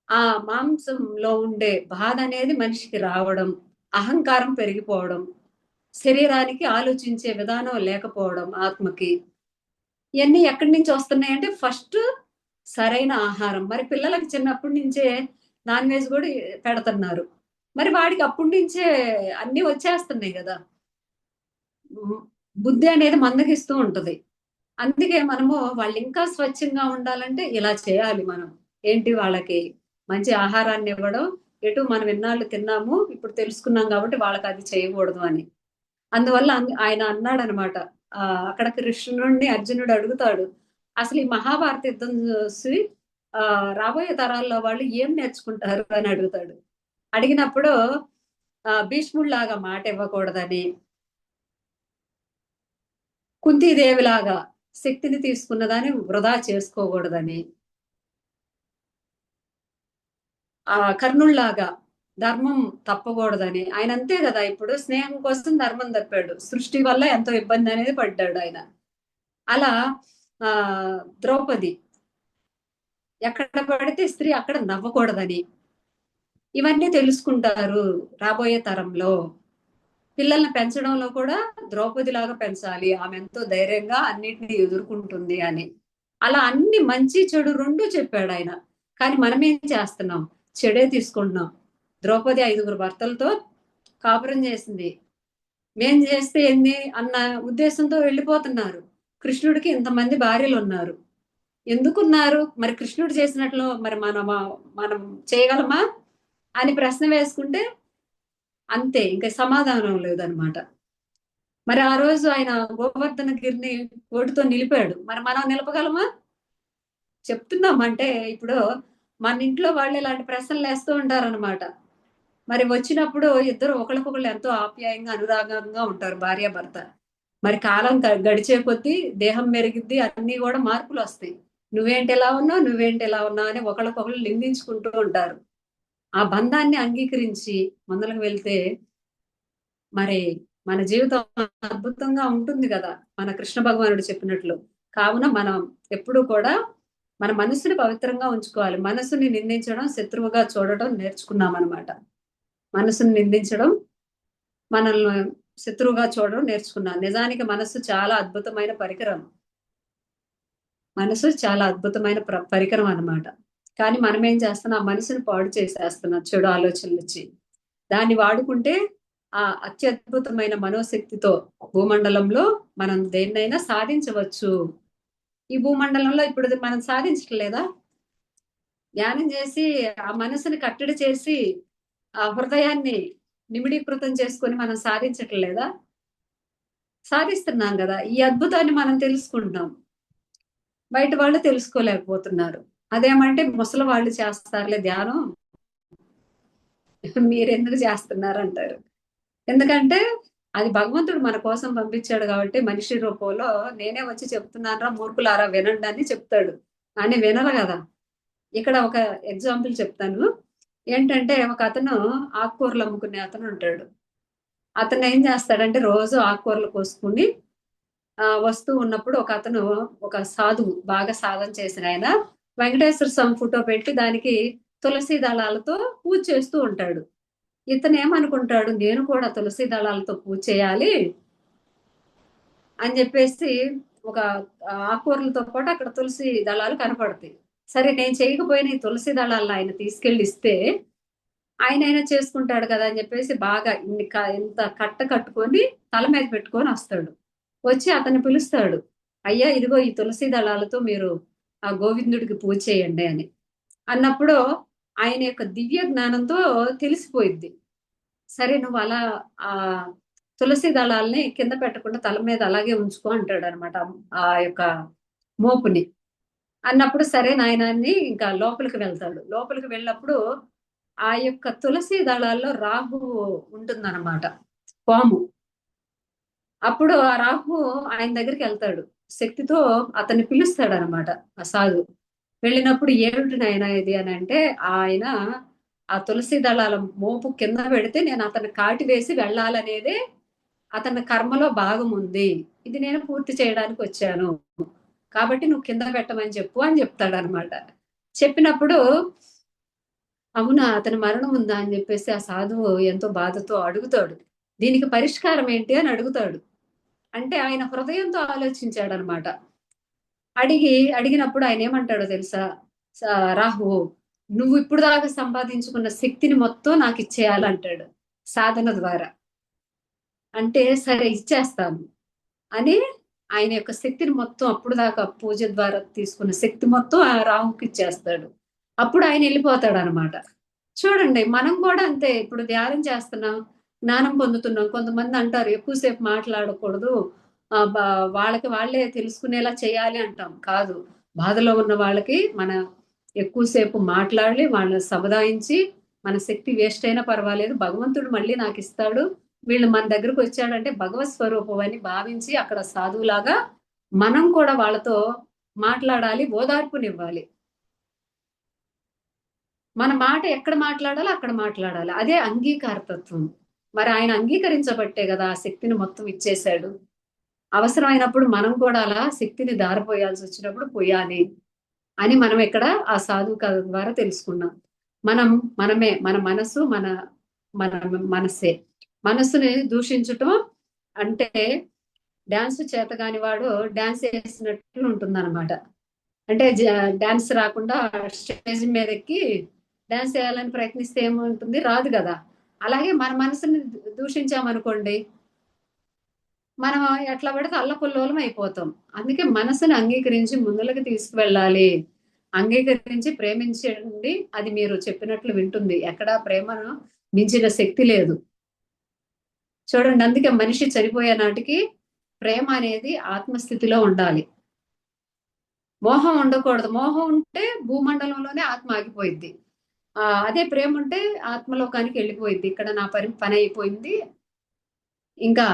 ఆ మాంసంలో ఉండే బాధ అనేది మనిషికి రావడం, అహంకారం పెరిగిపోవడం, శరీరానికి ఆలోచించే విధానం లేకపోవడం, ఆత్మకి, ఇవన్నీ ఎక్కడి నుంచి వస్తున్నాయంటే ఫస్ట్ సరైన ఆహారం. మరి పిల్లలకి చిన్నప్పటి నుంచే నాన్ వెజ్ కూడా పెడుతున్నారు. మరి వాడికి అప్పటి నుంచే అన్ని వచ్చేస్తున్నాయి కదా, బుద్ధి అనేది మందగిస్తూ ఉంటది. అందుకే మనము వాళ్ళు ఇంకా స్వచ్ఛంగా ఉండాలంటే ఇలా చేయాలి మనం. ఏంటి, వాళ్ళకి మంచి ఆహారాన్ని ఇవ్వడం. ఎటు మనం ఎన్నాళ్ళు తిన్నాము ఇప్పుడు తెలుసుకున్నాం కాబట్టి వాళ్ళకి అది చేయకూడదు అని. అందువల్ల ఆయన అన్నాడు అనమాట. అక్కడ కృష్ణుడిని అర్జునుడు అడుగుతాడు, అసలు ఈ మహాభారత యుద్ధం చూసి రాబోయే తరాల్లో వాళ్ళు ఏం నేర్చుకుంటారు అని అడుగుతాడు. అడిగినప్పుడు భీష్ముడిలాగా మాట ఇవ్వకూడదని, కుంతీదేవిలాగా శక్తిని తీసుకున్నదాన్ని వృధా చేసుకోకూడదని, కర్ణుల్లాగా ధర్మం తప్పకూడదని. ఆయన అంతే కదా, ఇప్పుడు స్నేహం కోసం ధర్మం తప్పాడు, సృష్టి వల్ల ఎంతో ఇబ్బంది అనేది పడ్డాడు ఆయన. అలా ఆ ద్రౌపది ఎక్కడ పడితే స్త్రీ అక్కడ నవ్వకూడదని, ఇవన్నీ తెలుసుకుంటారు రాబోయే తరంలో. పిల్లల్ని పెంచడంలో కూడా ద్రౌపది లాగా పెంచాలి, ఆమె ఎంతో ధైర్యంగా అన్నిటిని ఎదుర్కొంటుంది అని. అలా అన్ని మంచి చెడు రెండు చెప్పాడు ఆయన. కానీ మనం ఏం చేస్తున్నాం? చెడే తీసుకుంటున్నాం. ద్రౌపది 5గురు భర్తలతో కాపురం చేసింది. మేం చేస్తే ఏంది అన్న ఉద్దేశంతో వెళ్ళిపోతున్నారు. కృష్ణుడికి ఇంతమంది భార్యలు ఉన్నారు. ఎందుకున్నారు? మరి కృష్ణుడు చేసినట్లు మరి మనం చేయగలమా అని ప్రశ్న వేసుకుంటే అంతే, ఇంకా సమాధానం లేదనమాట. మరి ఆ రోజు ఆయన గోవర్ధన గిరిని ఓటుతో నిలిపాడు. మరి మనం నిలపగలమా? చెప్తున్నాం అంటే ఇప్పుడు మన ఇంట్లో వాళ్ళు ఇలాంటి ప్రశ్నలు వేస్తూ ఉంటారనమాట. మరి వచ్చినప్పుడు ఇద్దరు ఒకరికొకళ్ళు ఎంతో ఆప్యాయంగా అనురాగంగా ఉంటారు భార్యాభర్త. మరి కాలం గడిచే కొద్దీ దేహం మెరిగిద్ది, అన్ని కూడా మార్పులు వస్తాయి. నువ్వేంటి ఎలా ఉన్నావు, నువ్వేంటి ఎలా ఉన్నావు అని ఒకళ్ళకొకళ్ళు నిందించుకుంటూ ఉంటారు. ఆ బంధాన్ని అంగీకరించి ముందలకు వెళ్తే మరి మన జీవితం అద్భుతంగా ఉంటుంది కదా, మన కృష్ణ భగవానుడు చెప్పినట్లు. కావున మనం ఎప్పుడూ కూడా మన మనసుని పవిత్రంగా ఉంచుకోవాలి. మనసుని నిందించడం, శత్రువుగా చూడటం నేర్చుకున్నాం అనమాట. మనసుని నిందించడం, మనల్ని శత్రువుగా చూడడం నేర్చుకున్నాం. నిజానికి మనసు చాలా అద్భుతమైన పరికరం. మనసు చాలా అద్భుతమైన పరికరం అన్నమాట. కానీ మనం ఏం చేస్తున్నాం? ఆ మనసుని పాడు చేసేస్తున్నాం చెడు ఆలోచనలు ఇచ్చి. దాన్ని వాడుకుంటే ఆ అత్యద్భుతమైన మనోశక్తితో భూమండలంలో మనం దేన్నైనా సాధించవచ్చు. ఈ భూమండలంలో ఇప్పుడు మనం సాధించట్లేదా? ధ్యానం చేసి ఆ మనసుని కట్టడి చేసి ఆ హృదయాన్ని నిమిడీకృతం చేసుకొని మనం సాధించట్లేదా? సాధిస్తున్నాం కదా. ఈ అద్భుతాన్ని మనం తెలుసుకుంటున్నాం. బయట వాళ్ళు తెలుసుకోలేకపోతున్నారు. అదేమంటే ముసలి వాళ్ళు చేస్తారులే ధ్యానం, మీరెందుకు చేస్తున్నారు అంటారు. ఎందుకంటే అది భగవంతుడు మన కోసం పంపించాడు కాబట్టి మనిషి రూపంలో నేనే వచ్చి చెప్తున్నారా మూర్ఖులారా వినండి అని చెప్తాడు. అని వినరు కదా. ఇక్కడ ఒక ఎగ్జాంపుల్ చెప్తాను. ఏంటంటే ఒక అతను ఆకుకూరలు అమ్ముకునే అతను ఉంటాడు. అతను ఏం చేస్తాడంటే రోజు ఆకుకూరలు కోసుకుని వస్తూ ఉన్నప్పుడు ఒక అతను, ఒక సాధువు, బాగా సాధన చేసిన ఆయన, వెంకటేశ్వర స్వామి ఫోటో పెట్టి దానికి తులసి దళాలతో పూజ చేస్తూ ఉంటాడు. ఇతను ఏమనుకుంటాడు, నేను కూడా తులసి దళాలతో పూజ చేయాలి అని చెప్పేసి ఒక ఆకుకూరలతో పాటు అక్కడ తులసి దళాలు కనపడతాయి. సరే నేను చేయకపోయిన ఈ తులసి దళాలను ఆయన తీసుకెళ్ళి ఇస్తే ఆయన చేసుకుంటాడు కదా అని చెప్పేసి బాగా ఇంత కట్ట కట్టుకొని తల మీద పెట్టుకొని వస్తాడు. వచ్చి అతన్ని పిలుస్తాడు. అయ్యా ఇదిగో ఈ తులసి దళాలతో మీరు ఆ గోవిందుడికి పూజ చేయండి అని అన్నప్పుడు ఆయన యొక్క దివ్య జ్ఞానంతో తెలిసిపోయిద్ది. సరే నువ్వు అలా ఆ తులసి దళాలని కింద పెట్టకుండా తల మీద అలాగే ఉంచుకో అంటాడు అనమాట ఆ యొక్క మోపుని. అన్నప్పుడు సరే నాయనాన్ని ఇంకా లోపలికి వెళ్తాడు. లోపలికి వెళ్ళినప్పుడు ఆ యొక్క తులసి దళాల్లో రాహువు ఉంటుందన్నమాట, పాము. అప్పుడు ఆ రాహు ఆయన దగ్గరికి వెళ్తాడు. శక్తితో అతన్ని పిలుస్తాడు అనమాట ఆ సాధు. వెళ్ళినప్పుడు ఏమిటి నాయన ఇది అని అంటే, ఆయన ఆ తులసి దళాల మోపు కింద పెడితే నేను అతన్ని కాటి వేసి వెళ్ళాలనేదే అతని కర్మలో భాగం ఉంది. ఇది నేను పూర్తి చేయడానికి వచ్చాను. కాబట్టి నువ్వు కింద పెట్టమని చెప్పు అని చెప్తాడు అనమాట. చెప్పినప్పుడు అవునా అతని మరణం ఉందా అని చెప్పేసి ఆ సాధువు ఎంతో బాధతో అడుగుతాడు. దీనికి పరిష్కారం ఏంటి అని అడుగుతాడు. అంటే ఆయన హృదయంతో ఆలోచించాడు అనమాట. అడిగినప్పుడు ఆయన ఏమంటాడో తెలుసా? రాహు, నువ్వు ఇప్పుడు దాకా సంపాదించుకున్న శక్తిని మొత్తం నాకు ఇచ్చేయాలంటాడు సాధన ద్వారా. అంటే సరే ఇచ్చేస్తాను అని ఆయన యొక్క శక్తిని మొత్తం అప్పుడు దాకా పూజ ద్వారా తీసుకున్న శక్తి మొత్తం ఆ రాహుకి ఇచ్చేస్తాడు. అప్పుడు ఆయన వెళ్ళిపోతాడు అనమాట. చూడండి మనం కూడా అంతే. ఇప్పుడు ధ్యానం చేస్తున్నాం, జ్ఞానం పొందుతున్నాం. కొంతమంది అంటారు ఎక్కువసేపు మాట్లాడకూడదు, వాళ్ళకి వాళ్ళే తెలుసుకునేలా చేయాలి అంటాం. కాదు, బాధలో ఉన్న వాళ్ళకి మన ఎక్కువసేపు మాట్లాడి వాళ్ళని సముదాయించి మన శక్తి వేస్ట్ అయినా పర్వాలేదు, భగవంతుడు మళ్ళీ నాకు ఇస్తాడు, వీళ్ళు మన దగ్గరకు వచ్చాడంటే భగవత్ స్వరూపం అని భావించి అక్కడ సాధువులాగా మనం కూడా వాళ్ళతో మాట్లాడాలి, ఓదార్పునివ్వాలి. మన మాట ఎక్కడ మాట్లాడాలో అక్కడ మాట్లాడాలి. అదే అంగీకారతత్వం. మరి ఆయన అంగీకరించబట్టే కదా ఆ శక్తిని మొత్తం ఇచ్చేశాడు. అవసరమైనప్పుడు మనం కూడా అలా శక్తిని దారిపోయాల్సి వచ్చినప్పుడు పోయాలి అని మనం ఇక్కడ ఆ సాధువు కథ ద్వారా తెలుసుకున్నాం. మనమే మన మనసు మన మన మనసే. మనస్సుని దూషించటం అంటే డాన్స్ చేతగాని వాడు డాన్స్ వేసినట్లు ఉంటుందన్నమాట. అంటే డాన్స్ రాకుండా స్టేజ్ మీద ఎక్కి డాన్స్ చేయాలని ప్రయత్నిస్తే ఏముంటుంది, రాదు కదా. అలాగే మన మనసుని దూషించామనుకోండి, మనం ఎట్లా పడితే అల్లపుల్లోలం అయిపోతాం. అందుకే మనసుని అంగీకరించి ముందులకు తీసుకువెళ్ళాలి. అంగీకరించి ప్రేమించండి. అది మీరు చెప్పినట్లు వింటుంది. ఎక్కడా ప్రేమను మించిన శక్తి లేదు. చూడండి, అందుకే మనిషి చనిపోయే నాటికి ప్రేమ అనేది ఆత్మస్థితిలో ఉండాలి. మోహం ఉండకూడదు. మోహం ఉంటే భూమండలంలోనే ఆత్మ ఆగిపోయింది. అదే ప్రేమ ఉంటే ఆత్మలోకానికి వెళ్ళిపోయింది. ఇక్కడ నా పని అయిపోయింది, ఇంకా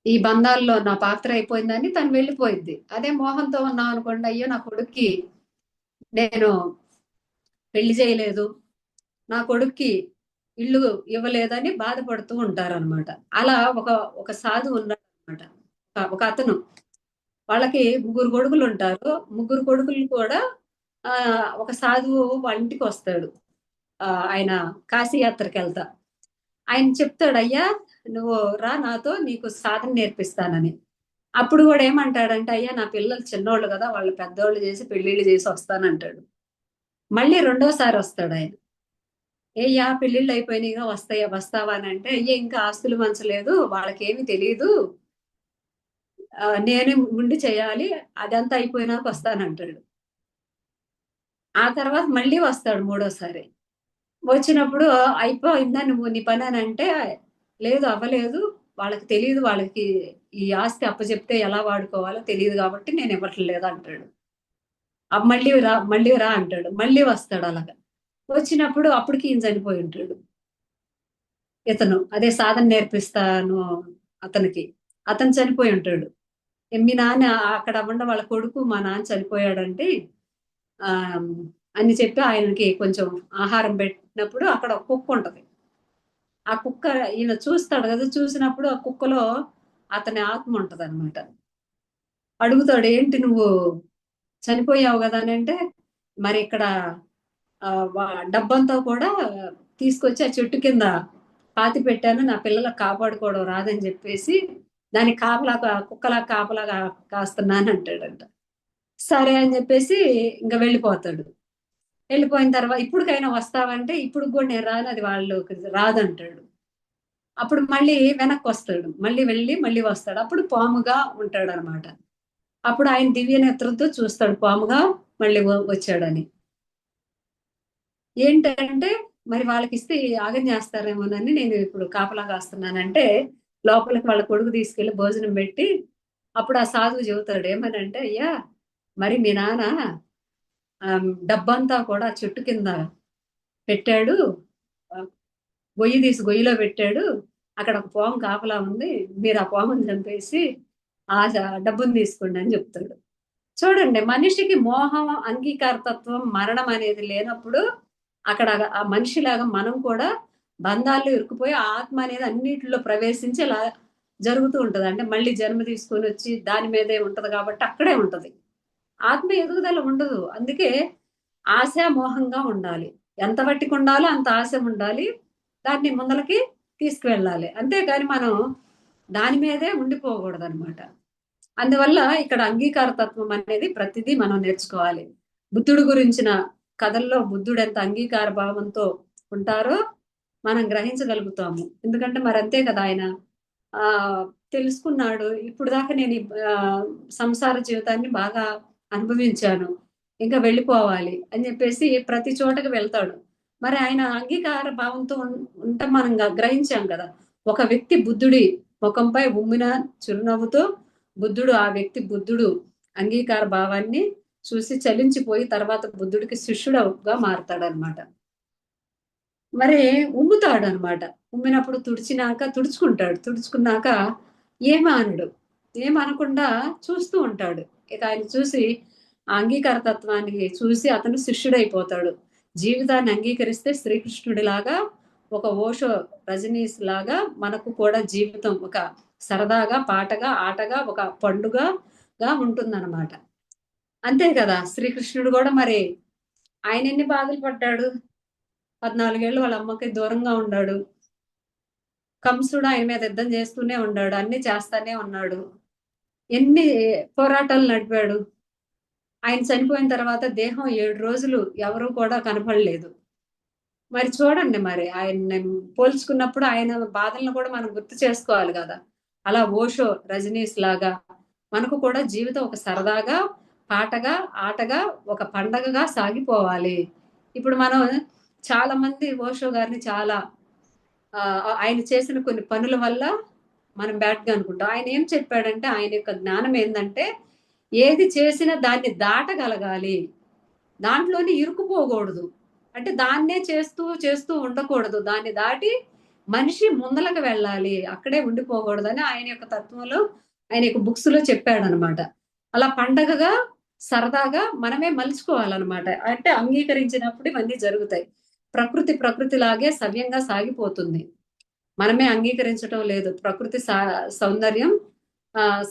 ఈ బంధాల్లో నా పాత్ర అయిపోయిందని తను వెళ్ళిపోయింది. అదే మోహంతో ఉన్నాం అనుకోండి, అయ్యో నా కొడుక్కి నేను పెళ్లి చేయలేదు, నా కొడుక్కి ఇల్లు ఇవ్వలేదని బాధపడుతూ ఉంటారనమాట. అలా ఒక ఒక సాధువు ఉన్నాడు అనమాట. ఒక అతను, వాళ్ళకి ముగ్గురు కొడుకులు ఉంటారు. ముగ్గురు కొడుకులు కూడా ఆ ఒక సాధువు వాళ్ళ ఇంటికి వస్తాడు. ఆయన కాశీ యాత్రకి వెళ్తా. ఆయన చెప్తాడు, అయ్యా నువ్వు రా నాతో, నీకు సాధన నేర్పిస్తానని. అప్పుడు కూడా ఏమంటాడంటే, అయ్యా నా పిల్లలు చిన్నోళ్ళు కదా, వాళ్ళు పెద్దోళ్ళు చేసి పెళ్లిళ్ళు చేసి వస్తానంటాడు. మళ్ళీ రెండోసారి వస్తాడు ఆయన. ఏయ్యా పెళ్లిళ్ళు అయిపోయినాయిగా, వస్తావా అని అంటే, అయ్యా ఇంకా ఆస్తులు మంచలేదు, వాళ్ళకేమీ తెలియదు, నేనే ఉండి చేయాలి, అదంతా అయిపోయినాక వస్తానంటాడు. ఆ తర్వాత మళ్ళీ వస్తాడు మూడోసారి. వచ్చినప్పుడు అయిపోయిందా నువ్వు నీ పని అని అంటే, లేదు అవ్వలేదు, వాళ్ళకి తెలియదు, వాళ్ళకి ఈ ఆస్తి అప్పచెప్తే ఎలా వాడుకోవాలో తెలియదు కాబట్టి నేను ఇవ్వట్లేదు అంటాడు. మళ్ళీ రా అంటాడు. మళ్ళీ వస్తాడు అలాగా. వచ్చినప్పుడు అప్పటికి ఈయన చనిపోయి ఉంటాడు. ఇతను అదే సాధన నేర్పిస్తాను అతనికి, అతను చనిపోయి ఉంటాడు. మీ నాన్న అక్కడ ఉండ వాళ్ళ కొడుకు, మా నాన్న చనిపోయాడంటే ఆ అని చెప్పి ఆయనకి కొంచెం ఆహారం పెట్టినప్పుడు అక్కడ ఒక కుక్క ఉంటది. ఆ కుక్క ఈయన చూస్తాడు కదా, చూసినప్పుడు ఆ కుక్కలో అతని ఆత్మ ఉంటది అనమాట. అడుగుతాడు, ఏంటి నువ్వు చనిపోయావు కదా అని అంటే, మరి ఇక్కడ డబ్బంతా కూడా తీసుకొచ్చి ఆ చెట్టు కింద పాతి పెట్టాను, నా పిల్లలకు కాపాడుకోవడం రాదని చెప్పేసి దాని కుక్కలా కాపలాగా కాస్తున్నాను అంటాడంట. సరే అని చెప్పేసి ఇంకా వెళ్ళిపోతాడు. వెళ్ళిపోయిన తర్వాత ఇప్పటికైనా వస్తావంటే, ఇప్పుడు కూడా నేను రాను, అది వాళ్ళు రాదంటాడు. అప్పుడు మళ్ళీ వెనక్కి వస్తాడు, మళ్ళీ వెళ్ళి మళ్ళీ వస్తాడు. అప్పుడు పాముగా ఉంటాడు అనమాట. అప్పుడు ఆయన దివ్య నేత్రంతో చూస్తాడు, పాముగా మళ్ళీ వచ్చాడని. ఏంటంటే, మరి వాళ్ళకి ఇస్తే ఆగం చేస్తారేమోనని నేను ఇప్పుడు కాపలా కాస్తున్నానంటే, లోపలికి వాళ్ళ కొడుకు తీసుకెళ్లి భోజనం పెట్టి, అప్పుడు ఆ సాధువు చెబుతాడు ఏమనంటే, అయ్యా మరి మీ నాన్న డబ్బంతా కూడా చెట్టు కింద పెట్టాడు, ఆ, గొయ్యి తీసి గొయ్యిలో పెట్టాడు, అక్కడ ఒక పాము కాపలా ఉంది, మీరు ఆ పాముని చంపేసి ఆ డబ్బుని తీసుకోండి అని చెప్తాడు. చూడండి, మనిషికి మోహం, అంగీకారతత్వం, మరణం అనేది లేనప్పుడు అక్కడ ఆ మనిషిలాగా మనం కూడా బంధాల్లో ఇరుక్కుపోయి ఆత్మ అనేది అన్నిటిలో ప్రవేశించి ఇలా జరుగుతూ ఉంటది. అంటే మళ్ళీ జన్మ తీసుకొని వచ్చి దాని మీదే ఉంటది కాబట్టి అక్కడే ఉంటది. ఆత్మ ఎదుగుదల ఉండదు. అందుకే ఆశ మోహంగా ఉండాలి. ఎంత పట్టుకు ఉండాలో అంత ఆశ ఉండాలి. దాన్ని ముందలకి తీసుకువెళ్ళాలి. అంతేగాని మనం దాని మీదే ఉండిపోకూడదు అనమాట. అందువల్ల ఇక్కడ అంగీకార తత్వం అనేది ప్రతిదీ మనం నేర్చుకోవాలి. బుద్ధుడు గురించిన కథల్లో బుద్ధుడు ఎంత అంగీకార భావంతో ఉంటారో మనం గ్రహించగలుగుతాము. ఎందుకంటే మరి అంతే కదా, ఆయన ఆ తెలుసుకున్నాడు. ఇప్పుడు దాకా నేను సంసార జీవితాన్ని బాగా అనుభవించాను, ఇంకా వెళ్ళిపోవాలి అని చెప్పేసి ప్రతి చోటకి వెళ్తాడు. మరి ఆయన అంగీకార భావంతో ఉంటాం మనం గ్రహించాం కదా. ఒక వ్యక్తి బుద్ధుడి ముఖంపై ఉమ్మిన చిరునవ్వుతో బుద్ధుడు అంగీకార భావాన్ని చూసి చలించిపోయి తర్వాత బుద్ధుడికి శిష్యుడుగా మారతాడనమాట. మరి ఉమ్ముతాడు అనమాట. ఉమ్మినప్పుడు తుడుచుకున్నాక ఏమనడు. ఏమనకుండా చూస్తూ ఉంటాడు. ఇక ఆయన చూసి ఆ అంగీకార తత్వాన్ని చూసి అతను శిష్యుడైపోతాడు. జీవితాన్ని అంగీకరిస్తే శ్రీకృష్ణుడిలాగా, ఒక ఓషో రజనీస్ లాగా మనకు కూడా జీవితం ఒక సరదాగా, పాటగా, ఆటగా, ఒక పండుగగా ఉంటుందన్నమాట. అంతే కదా, శ్రీకృష్ణుడు కూడా మరి ఆయన ఎన్ని బాధలు పడ్డాడు. 14 ఏళ్ళు వాళ్ళ అమ్మకి దూరంగా ఉన్నాడు. కంసుడు ఆయన మీద యుద్ధం చేస్తూనే ఉన్నాడు, అన్ని చేస్తానే ఉన్నాడు, ఎన్ని పోరాటాలు నడిపాడు. ఆయన చనిపోయిన తర్వాత దేహం 7 రోజులు ఎవరు కూడా కనపడలేదు. మరి చూడండి, మరి ఆయన్ని పోల్చుకున్నప్పుడు ఆయన బాధలను కూడా మనం గుర్తు చేసుకోవాలి కదా. అలా ఓషో, రజనీష్ లాగా మనకు కూడా జీవితం ఒక సరదాగా, పాటగా, ఆటగా, ఒక పండగగా సాగిపోవాలి. ఇప్పుడు మనం చాలా మంది ఓషో గారిని చాలా ఆయన చేసిన కొన్ని పనుల వల్ల మనం బ్యాడ్ గా అనుకుంటాం. ఆయన ఏం చెప్పాడంటే, ఆయన యొక్క జ్ఞానం ఏంటంటే, ఏది చేసినా దాన్ని దాటగలగాలి, దాంట్లోనే ఇరుక్కుపోకూడదు. అంటే దాన్నే చేస్తూ చేస్తూ ఉండకూడదు, దాన్ని దాటి మనిషి ముందలకు వెళ్ళాలి, అక్కడే ఉండిపోకూడదు అని ఆయన యొక్క తత్వంలో, ఆయన యొక్క బుక్స్ లో చెప్పాడనమాట. అలా పండగగా, సరదాగా మనమే మలుచుకోవాలన్నమాట. అంటే అంగీకరించినప్పుడు ఇవన్నీ జరుగుతాయి. ప్రకృతి ప్రకృతిలాగే సవ్యంగా సాగిపోతుంది. మనమే అంగీకరించటం లేదు. ప్రకృతి సౌందర్యం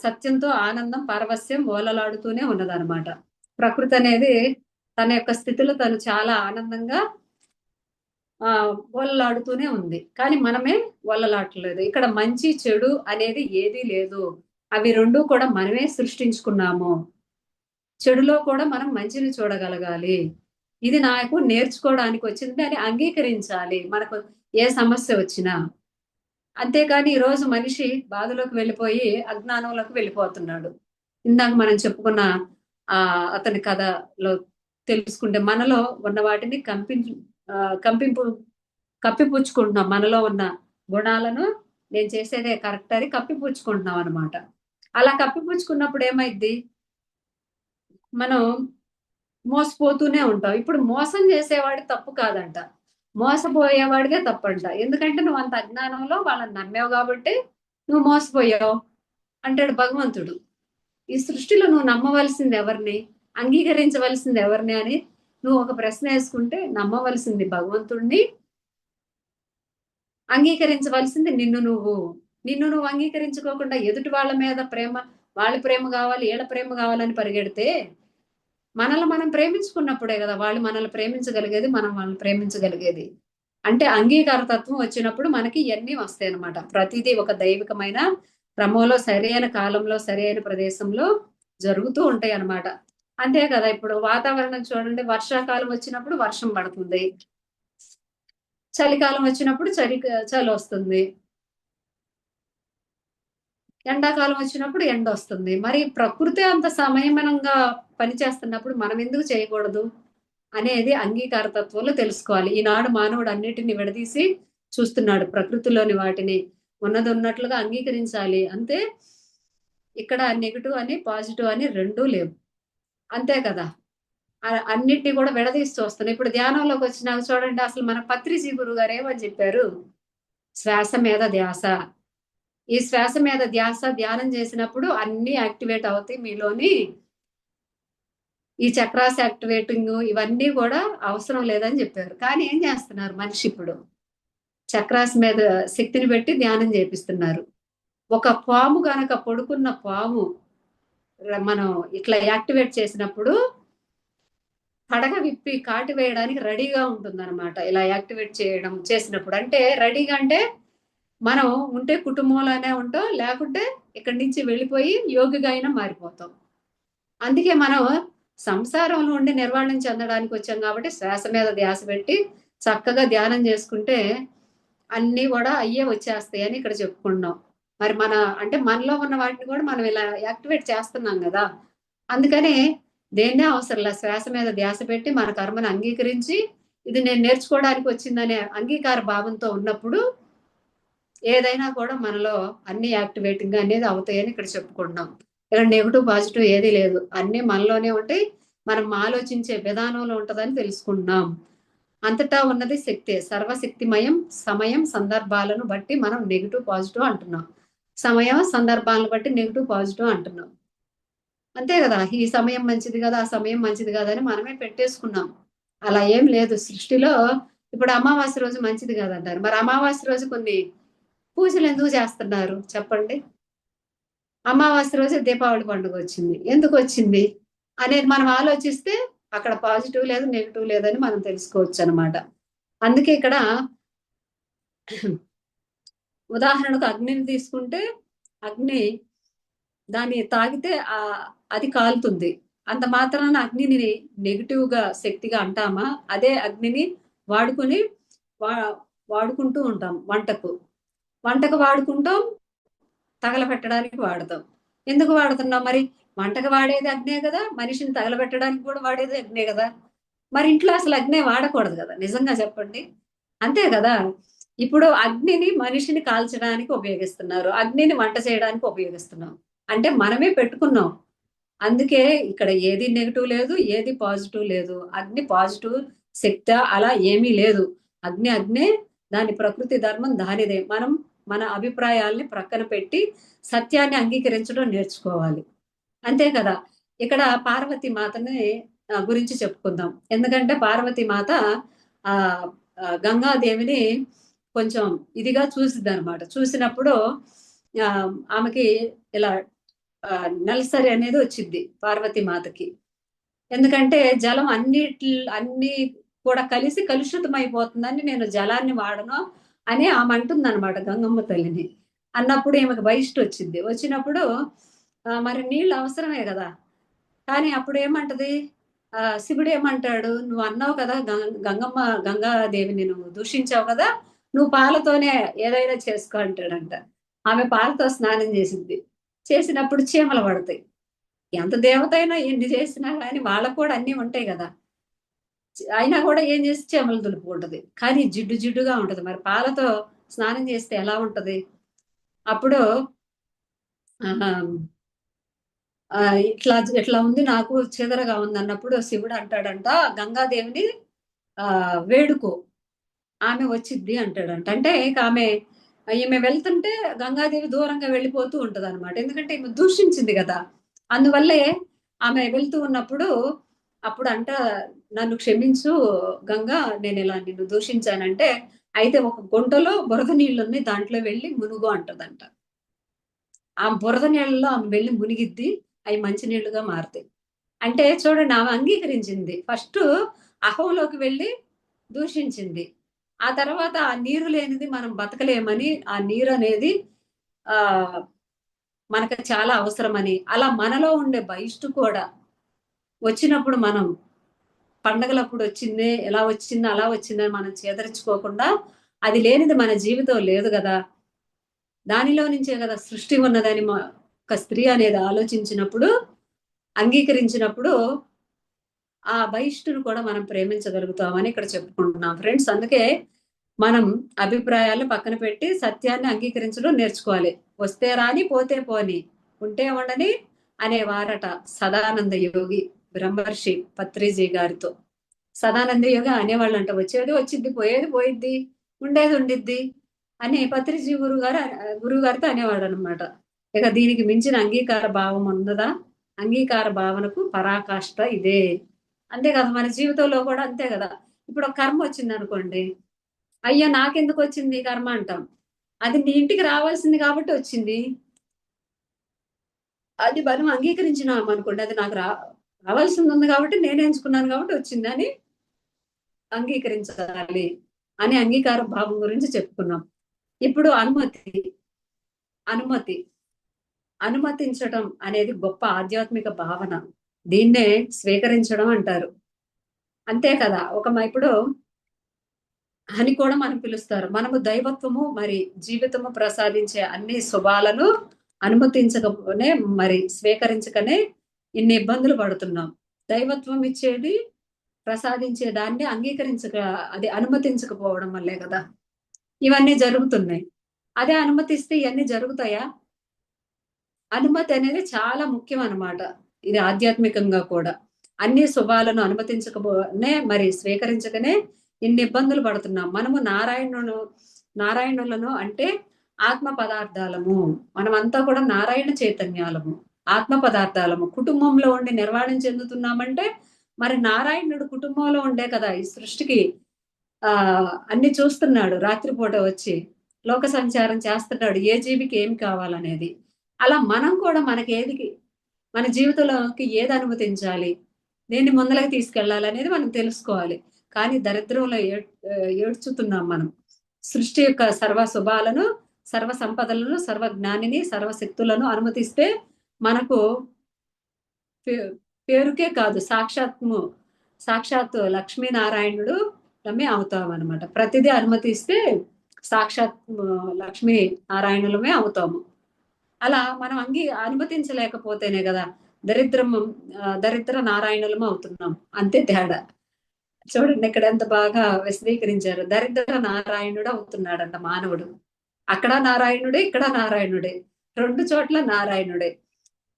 సత్యంతో ఆనందం పారవస్యం ఓలలాడుతూనే ఉన్నదన్నమాట. ప్రకృతి అనేది తన యొక్క స్థితిలో తను చాలా ఆనందంగా ఓలలాడుతూనే ఉంది. కానీ మనమే ఓలలాడట్లేదు. ఇక్కడ మంచి చెడు అనేది ఏదీ లేదు. అవి రెండు కూడా మనమే సృష్టించుకున్నాము. చెడులో కూడా మనం మంచిని చూడగలగాలి. ఇది నాకు నేర్చుకోవడానికి వచ్చింది అని అంగీకరించాలి, మనకు ఏ సమస్య వచ్చినా. అంతేకాని ఈ రోజు మనిషి బాధలోకి వెళ్ళిపోయి అజ్ఞానంలోకి వెళ్ళిపోతున్నాడు. ఇందాక మనం చెప్పుకున్న అతని కథలో తెలుసుకుంటే, మనలో ఉన్న వాటిని కంపింపు కప్పిపుచ్చుకుంటున్నాం. మనలో ఉన్న గుణాలను నేను చేసేదే కరెక్ట్ అని కప్పిపుచ్చుకుంటున్నాం అనమాట. అలా కప్పిపుచ్చుకున్నప్పుడు ఏమైద్ది, మనం మోసపోతూనే ఉంటాం. ఇప్పుడు మోసం చేసేవాడి తప్పు కాదంట, మోసపోయేవాడిదే తప్పంట. ఎందుకంటే నువ్వు అంత అజ్ఞానంలో వాళ్ళని నమ్మావు కాబట్టి నువ్వు మోసపోయావు అంటాడు భగవంతుడు. ఈ సృష్టిలో నువ్వు నమ్మవలసింది ఎవరిని, అంగీకరించవలసింది ఎవరిని అని నువ్వు ఒక ప్రశ్న వేసుకుంటే, నమ్మవలసింది భగవంతుడిని, అంగీకరించవలసింది నిన్ను నువ్వు అంగీకరించుకోకుండా ఎదుటి వాళ్ళ మీద ప్రేమ, వాళ్ళ ప్రేమ కావాలి, వీళ్ళ ప్రేమ కావాలని పరిగెడితే, మనల్ని మనం ప్రేమించుకున్నప్పుడే కదా వాళ్ళు మనల్ని ప్రేమించగలిగేది, మనం వాళ్ళని ప్రేమించగలిగేది. అంటే అంగీకార తత్వం వచ్చినప్పుడు మనకి ఇవన్నీ వస్తాయి అనమాట. ప్రతిదీ ఒక దైవికమైన క్రమంలో, సరైన కాలంలో, సరైన ప్రదేశంలో జరుగుతూ ఉంటాయి అన్నమాట. అంతే కదా. ఇప్పుడు వాతావరణం చూడండి, వర్షాకాలం వచ్చినప్పుడు వర్షం పడుతుంది, చలికాలం వచ్చినప్పుడు చలి వస్తుంది, ఎండాకాలం వచ్చినప్పుడు ఎండ వస్తుంది. మరి ప్రకృతి అంత సంయమనంగా పనిచేస్తున్నప్పుడు మనం ఎందుకు చేయకూడదు అనేది అంగీకార తత్వంలో తెలుసుకోవాలి. ఈనాడు మానవుడు అన్నిటిని విడదీసి చూస్తున్నాడు. ప్రకృతిలోని వాటిని ఉన్నది ఉన్నట్లుగా అంగీకరించాలి. అంతే, ఇక్కడ నెగిటివ్ అని పాజిటివ్ అని రెండూ లేవు. అంతే కదా. అన్నిటిని కూడా విడదీసి చూస్తున్నాయి. ఇప్పుడు ధ్యానంలోకి వచ్చినాక చూడండి, అసలు మన పత్రిజీ గురువు గారు ఏమని చెప్పారు, శ్వాస మీద ధ్యాస. ఈ శ్వాస మీద ధ్యాస ధ్యానం చేసినప్పుడు అన్ని యాక్టివేట్ అవుతాయి మీలోని. ఈ చక్రాస్ యాక్టివేటింగ్ ఇవన్నీ కూడా అవసరం లేదని చెప్పారు. కానీ ఏం చేస్తున్నారు మనిషి ఇప్పుడు, చక్రాస్ మీద శక్తిని పెట్టి ధ్యానం చేపిస్తున్నారు. ఒక పాము గనక, పడుకున్న పాము మనం ఇట్లా యాక్టివేట్ చేసినప్పుడు పడగ విప్పి కాటు వేయడానికి రెడీగా ఉంటుంది అనమాట. ఇలా యాక్టివేట్ చేసినప్పుడు అంటే రెడీగా అంటే మనం ఉంటే కుటుంబంలోనే ఉంటాం, లేకుంటే ఇక్కడి నుంచి వెళ్ళిపోయి యోగిగా అయినా మారిపోతాం. అందుకే మనం సంసారంలో ఉండి నిర్వాణం చెందడానికి వచ్చాం కాబట్టి శ్వాస మీద ధ్యాస పెట్టి చక్కగా ధ్యానం చేసుకుంటే అన్నీ కూడా అయ్యే వచ్చేస్తాయి అని ఇక్కడ చెప్పుకుంటున్నాం. మరి అంటే మనలో ఉన్న వాటిని కూడా మనం ఇలా యాక్టివేట్ చేస్తున్నాం కదా. అందుకని దేన్నే అవసరంలా శ్వాస మీద ధ్యాస పెట్టి మన కర్మను అంగీకరించి, ఇది నేను నేర్చుకోవడానికి వచ్చిందనే అంగీకార భావంతో ఉన్నప్పుడు ఏదైనా కూడా మనలో అన్ని యాక్టివేటింగ్ అనేది అవుతాయని ఇక్కడ చెప్పుకుంటున్నాం. ఇక్కడ నెగిటివ్ పాజిటివ్ ఏదీ లేదు, అన్ని మనలోనే ఉంటాయి. మనం ఆలోచించే విధానంలో ఉంటదని తెలుసుకుంటున్నాం. అంతటా ఉన్నది శక్తే, సర్వశక్తిమయం. సమయం సందర్భాలను బట్టి మనం నెగిటివ్ పాజిటివ్ అంటున్నాం, సమయం సందర్భాలను బట్టి నెగిటివ్ పాజిటివ్ అంటున్నాం. అంతే కదా. ఈ సమయం మంచిది కదా, ఆ సమయం మంచిది కదా అని మనమే పెట్టేసుకున్నాం. అలా ఏం లేదు సృష్టిలో. ఇప్పుడు అమావాస్య రోజు మంచిది కాదంటారు, మరి అమావాస్య రోజు కొన్ని పూజలు ఎందుకు చేస్తున్నారు చెప్పండి. అమావాస్య రోజు దీపావళి పండుగ వచ్చింది, ఎందుకు వచ్చింది అనేది మనం ఆలోచిస్తే అక్కడ పాజిటివ్ లేదు, నెగిటివ్ లేదని మనం తెలుసుకోవచ్చు అనమాట. అందుకే ఇక్కడ ఉదాహరణకు అగ్నిని తీసుకుంటే, అగ్ని దాన్ని తాగితే అది కాలుతుంది, అంత మాత్రాన అగ్నిని నెగిటివ్ గా శక్తిగా అంటామా? అదే అగ్నిని వాడుకొని వా వాడుకుంటూ ఉంటాం. వంటకు వాడుకుంటాం, తగలబెట్టడానికి వాడతాం. ఎందుకు వాడుతున్నాం మరి? వంటకు వాడేది అగ్నే కదా, మనిషిని తగలబెట్టడానికి కూడా వాడేది అగ్నే కదా. మరి ఇంట్లో అసలు అగ్నే వాడకూడదు కదా, నిజంగా చెప్పండి. అంతే కదా. ఇప్పుడు అగ్నిని మనిషిని కాల్చడానికి ఉపయోగిస్తున్నారు, అగ్నిని వంట చేయడానికి ఉపయోగిస్తున్నాం. అంటే మనమే పెట్టుకున్నాం. అందుకే ఇక్కడ ఏది నెగిటివ్ లేదు, ఏది పాజిటివ్ లేదు. అగ్ని పాజిటివ్ శక్తి అలా ఏమీ లేదు. అగ్ని అగ్నే, దాని ప్రకృతి ధర్మం దానిదే. మనం మన అభిప్రాయాల్ని ప్రక్కన పెట్టి సత్యాన్ని అంగీకరించడం నేర్చుకోవాలి. అంతే కదా. ఇక్కడ పార్వతి మాతని గురించి చెప్పుకుందాం. ఎందుకంటే పార్వతి మాత ఆ గంగాదేవిని కొంచెం ఇదిగా చూసిద్ది అనమాట. చూసినప్పుడు ఆ ఆమెకి ఇలా నెలసరి అనేది వచ్చింది పార్వతి మాతకి. ఎందుకంటే జలం అన్ని కూడా కలిసి కలుషితం అయిపోతుందని నేను జలాన్ని వాడను అని ఆమె అంటుంది అనమాట గంగమ్మ తల్లిని. అన్నప్పుడు ఈమెకు బహిష్టు వచ్చింది. వచ్చినప్పుడు మరి నీళ్ళు అవసరమే కదా. కానీ అప్పుడు ఏమంటది, శివుడు ఏమంటాడు, నువ్వు అన్నావు కదా గంగమ్మ గంగాదేవిని నువ్వు దూషించావు కదా, నువ్వు పాలతోనే ఏదైనా చేసుకో అంటాడంట. ఆమె పాలతో స్నానం చేసింది. చేసినప్పుడు చీమలు పడతాయి. ఎంత దేవత అయినా ఎన్ని చేసినా కానీ వాళ్ళకు కూడా అన్ని ఉంటాయి కదా. అయినా కూడా ఏం చేసి చీమలు దులుపుకుంటది. కానీ జిడ్డు జిడ్డుగా ఉంటది. మరి పాలతో స్నానం చేస్తే ఎలా ఉంటది? అప్పుడు ఆహా, ఇట్లా ఇట్లా ఉంది, నాకు చీదరగా ఉంది అన్నప్పుడు శివుడు అంటాడంట, గంగాదేవిని ఆ వేడుకో, ఆమె వచ్చిద్ది అంటాడంట. అంటే ఇక ఈమె వెళ్తుంటే గంగాదేవి దూరంగా వెళ్ళిపోతూ ఉంటది అనమాట. ఎందుకంటే ఈమె దూషించింది కదా. అందువల్లే ఆమె వెళ్తూ ఉన్నప్పుడు అప్పుడు అంట, నన్ను క్షమించు గంగా, నేను ఇలా నిన్ను దూషించానంటే, అయితే ఒక గుంటలో బురద నీళ్ళున్నాయి, దాంట్లో వెళ్ళి మునుగు అంటదంట. ఆ బురద నీళ్ళలో ఆమె వెళ్ళి మునిగిద్ది, అవి మంచి నీళ్లుగా మారుతాయి. అంటే చూడండి, ఆమె అంగీకరించింది. ఫస్ట్ అహంలోకి వెళ్ళి దూషించింది. ఆ తర్వాత ఆ నీరు లేనిది మనం బతకలేమని, ఆ నీరు అనేది ఆ మనకు చాలా అవసరమని, అలా మనలో ఉండే బహిష్టు కూడా వచ్చినప్పుడు మనం పండగలప్పుడు వచ్చిందే ఎలా వచ్చిందో అలా వచ్చిందని మనం చేదరించుకోకుండా, అది లేనిది మన జీవితం లేదు కదా, దానిలో నుంచే కదా సృష్టి ఉన్నదని ఒక స్త్రీ అనేది ఆలోచించినప్పుడు, అంగీకరించినప్పుడు ఆ బహిష్టును కూడా మనం ప్రేమించగలుగుతామని ఇక్కడ చెప్పుకుంటున్నాం ఫ్రెండ్స్. అందుకే మనం అభిప్రాయాలను పక్కన పెట్టి సత్యాన్ని అంగీకరించడం నేర్చుకోవాలి. వస్తే రాని, పోతే పోని, ఉంటే ఉండని అనేవారట సదానంద యోగి బ్రహ్మర్షి పత్రిజీ గారితో. సదానంద యోగి అనేవాళ్ళంట, వచ్చేది వచ్చిద్ది, పోయేది పోయిద్ది, ఉండేది ఉండిద్ది అని పత్రిజీ గురువు గారితో అనేవాడు అనమాట. ఇక దీనికి మించిన అంగీకార భావం ఉన్నదా? అంగీకార భావనకు పరాకాష్ట ఇదే. అంతే కదా, మన జీవితంలో కూడా అంతే కదా. ఇప్పుడు ఒక కర్మ వచ్చింది అనుకోండి, అయ్యో నాకెందుకు వచ్చింది ఈ కర్మ అంటాం. అది నీ ఇంటికి రావాల్సింది కాబట్టి వచ్చింది. అది మనం అంగీకరించినాం అనుకోండి, అది నాకు రావాల్సింది ఉంది కాబట్టి నేను ఎంచుకున్నాను కాబట్టి వచ్చింది అని అంగీకరించాలి అని అంగీకార భావం గురించి చెప్పుకున్నాం. ఇప్పుడు అనుమతి అనుమతించడం అనేది గొప్ప ఆధ్యాత్మిక భావన. దీన్నే స్వీకరించడం అంటారు. అంతే కదా. ఇప్పుడు అని కూడా మనం పిలుస్తారు. మనము దైవత్వము మరి జీవితము ప్రసాదించే అన్ని శుభాలను అనుమతించకపోనే మరి స్వీకరించకనే ఇన్ని ఇబ్బందులు పడుతున్నాం. దైవత్వం ఇచ్చేది, ప్రసాదించే దాన్ని అది అనుమతించకపోవడం వల్లే కదా ఇవన్నీ జరుగుతున్నాయి. అదే అనుమతిస్తే ఇవన్నీ జరుగుతాయా? అనుమతి అనేది చాలా ముఖ్యం అన్నమాట. ఇది ఆధ్యాత్మికంగా కూడా అన్ని శుభాలను అనుమతించకపోనే మరి స్వీకరించకనే ఇన్ని ఇబ్బందులు పడుతున్నాం. మనము నారాయణులను అంటే ఆత్మ పదార్థాలము. మనమంతా కూడా నారాయణ చైతన్యాలము, ఆత్మ పదార్థాలము. కుటుంబంలో ఉండి నిర్వాణం చెందుతున్నామంటే మరి నారాయణుడు కుటుంబంలో ఉండే కదా ఈ సృష్టికి అన్ని చూస్తున్నాడు. రాత్రిపూట వచ్చి లోక సంచారం చేస్తున్నాడు, ఏ జీవికి ఏం కావాలనేది. అలా మనం కూడా మన జీవితంలోకి ఏది అనుమతించాలి, దేన్ని ముందలకి తీసుకెళ్ళాలి అనేది మనం తెలుసుకోవాలి. కానీ దరిద్రంలో ఏడ్చుతున్నాం మనం. సృష్టి యొక్క సర్వ శుభాలను, సర్వ సంపదలను, సర్వ జ్ఞానిని, సర్వ శక్తులను అనుమతిస్తే మనకు పేరుకే కాదు, సాక్షాత్తు లక్ష్మీనారాయణుడు రమే అవుతాం అనమాట. ప్రతిదీ అనుమతిస్తే సాక్షాత్ లక్ష్మీ నారాయణులమే అవుతాము. అలా మనం అనుమతించలేకపోతేనే కదా దరిద్రం దరిద్ర నారాయణులము అవుతున్నాం. అంతే తేడా. చూడండి ఇక్కడ ఎంత బాగా విశదీకరించారు. దరిద్ర నారాయణుడు అవుతున్నాడంట మానవుడు. అక్కడ నారాయణుడే, ఇక్కడ నారాయణుడే, రెండు చోట్ల నారాయణుడే.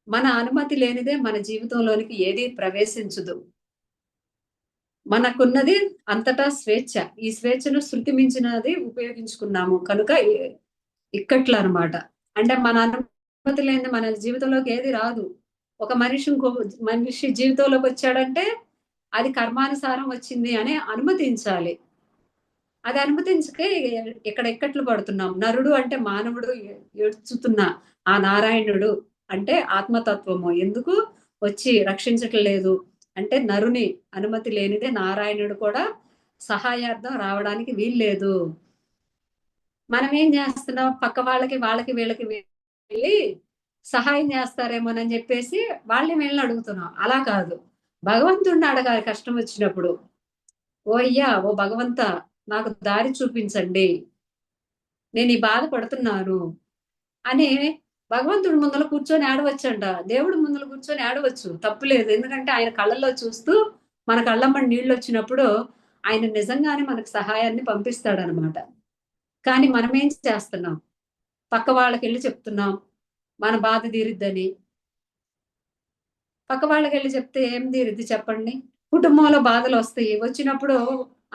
మన అనుమతి లేనిదే మన జీవితంలోనికి ఏది ప్రవేశించదు. మనకున్నది అంతటా స్వేచ్ఛ. ఈ స్వేచ్ఛను శృతి మించినది ఉపయోగించుకున్నాము కనుక ఇక్కట్లు అనమాట. అంటే మన అనుమతి లేనిది మన జీవితంలోకి ఏది రాదు. ఒక మనిషి జీవితంలోకి వచ్చాడంటే అది కర్మానుసారం వచ్చింది అని అనుమతించాలి. అది అనుమతించకే ఇక్కడ ఇక్కట్లు పడుతున్నాం. నరుడు అంటే మానవుడు ఏడ్చుతున్న ఆ నారాయణుడు అంటే ఆత్మతత్వము ఎందుకు వచ్చి రక్షించట్లేదు అంటే నరుని అనుమతి లేనిదే నారాయణుడు కూడా సహాయార్థం రావడానికి వీల్లేదు. మనం ఏం చేస్తున్నాం, పక్క వాళ్ళకి వీళ్ళకి వెళ్ళి సహాయం చేస్తారేమోనని చెప్పేసి వాళ్ళని వీళ్ళని అడుగుతున్నాం. అలా కాదు, భగవంతుడిని అడగాలి కష్టం వచ్చినప్పుడు. ఓ అయ్యా, ఓ భగవంత, నాకు దారి చూపించండి, నేను ఈ బాధ పడుతున్నాను అని భగవంతుడి ముందర కూర్చొని ఆడవచ్చంట. దేవుడి ముందర కూర్చొని ఆడవచ్చు, తప్పులేదు. ఎందుకంటే ఆయన కళ్ళల్లో చూస్తూ మన కళ్ళమ్మడి నీళ్ళు వచ్చినప్పుడు ఆయన నిజంగానే మనకు సహాయాన్ని పంపిస్తాడనమాట. కానీ మనం ఏం చేస్తున్నాం, పక్క వాళ్ళకి వెళ్ళి చెప్తున్నాం మన బాధ తీరిద్దని. పక్క వాళ్ళకి వెళ్ళి చెప్తే ఏం తీరిద్ది చెప్పండి? కుటుంబంలో బాధలు వస్తాయి, వచ్చినప్పుడు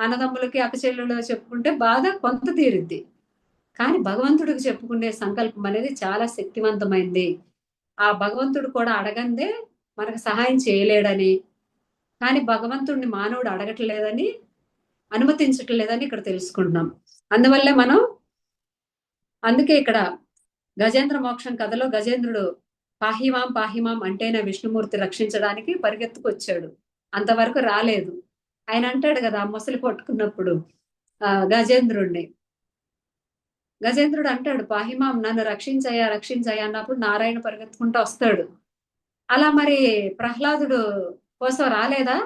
అన్నదమ్ములకి అక్కచెల్లెలు చెప్పుకుంటే బాధ కొంత తీరిద్ది. కానీ భగవంతుడికి చెప్పుకునే సంకల్పం అనేది చాలా శక్తివంతమైంది. ఆ భగవంతుడు కూడా అడగందే మనకు సహాయం చేయలేడని, కానీ భగవంతుడిని మానవుడు అడగట్లేదని, అనుమతించట్లేదని ఇక్కడ తెలుసుకుంటున్నాం. అందుకే ఇక్కడ గజేంద్ర మోక్షం కథలో గజేంద్రుడు పాహిమాం పాహిమాం అంటేనే విష్ణుమూర్తి రక్షించడానికి పరిగెత్తుకొచ్చాడు. అంతవరకు రాలేదు. ఆయన అంటాడు కదా ముసలి పట్టుకున్నప్పుడు గజేంద్రుడు అంటాడు, పాహిమాం నన్ను రక్షించయ్యా అన్నప్పుడు నారాయణ పరిగెత్తుకుంటూ వస్తాడు. అలా మరి ప్రహ్లాదుడు కోసం రాలేదా?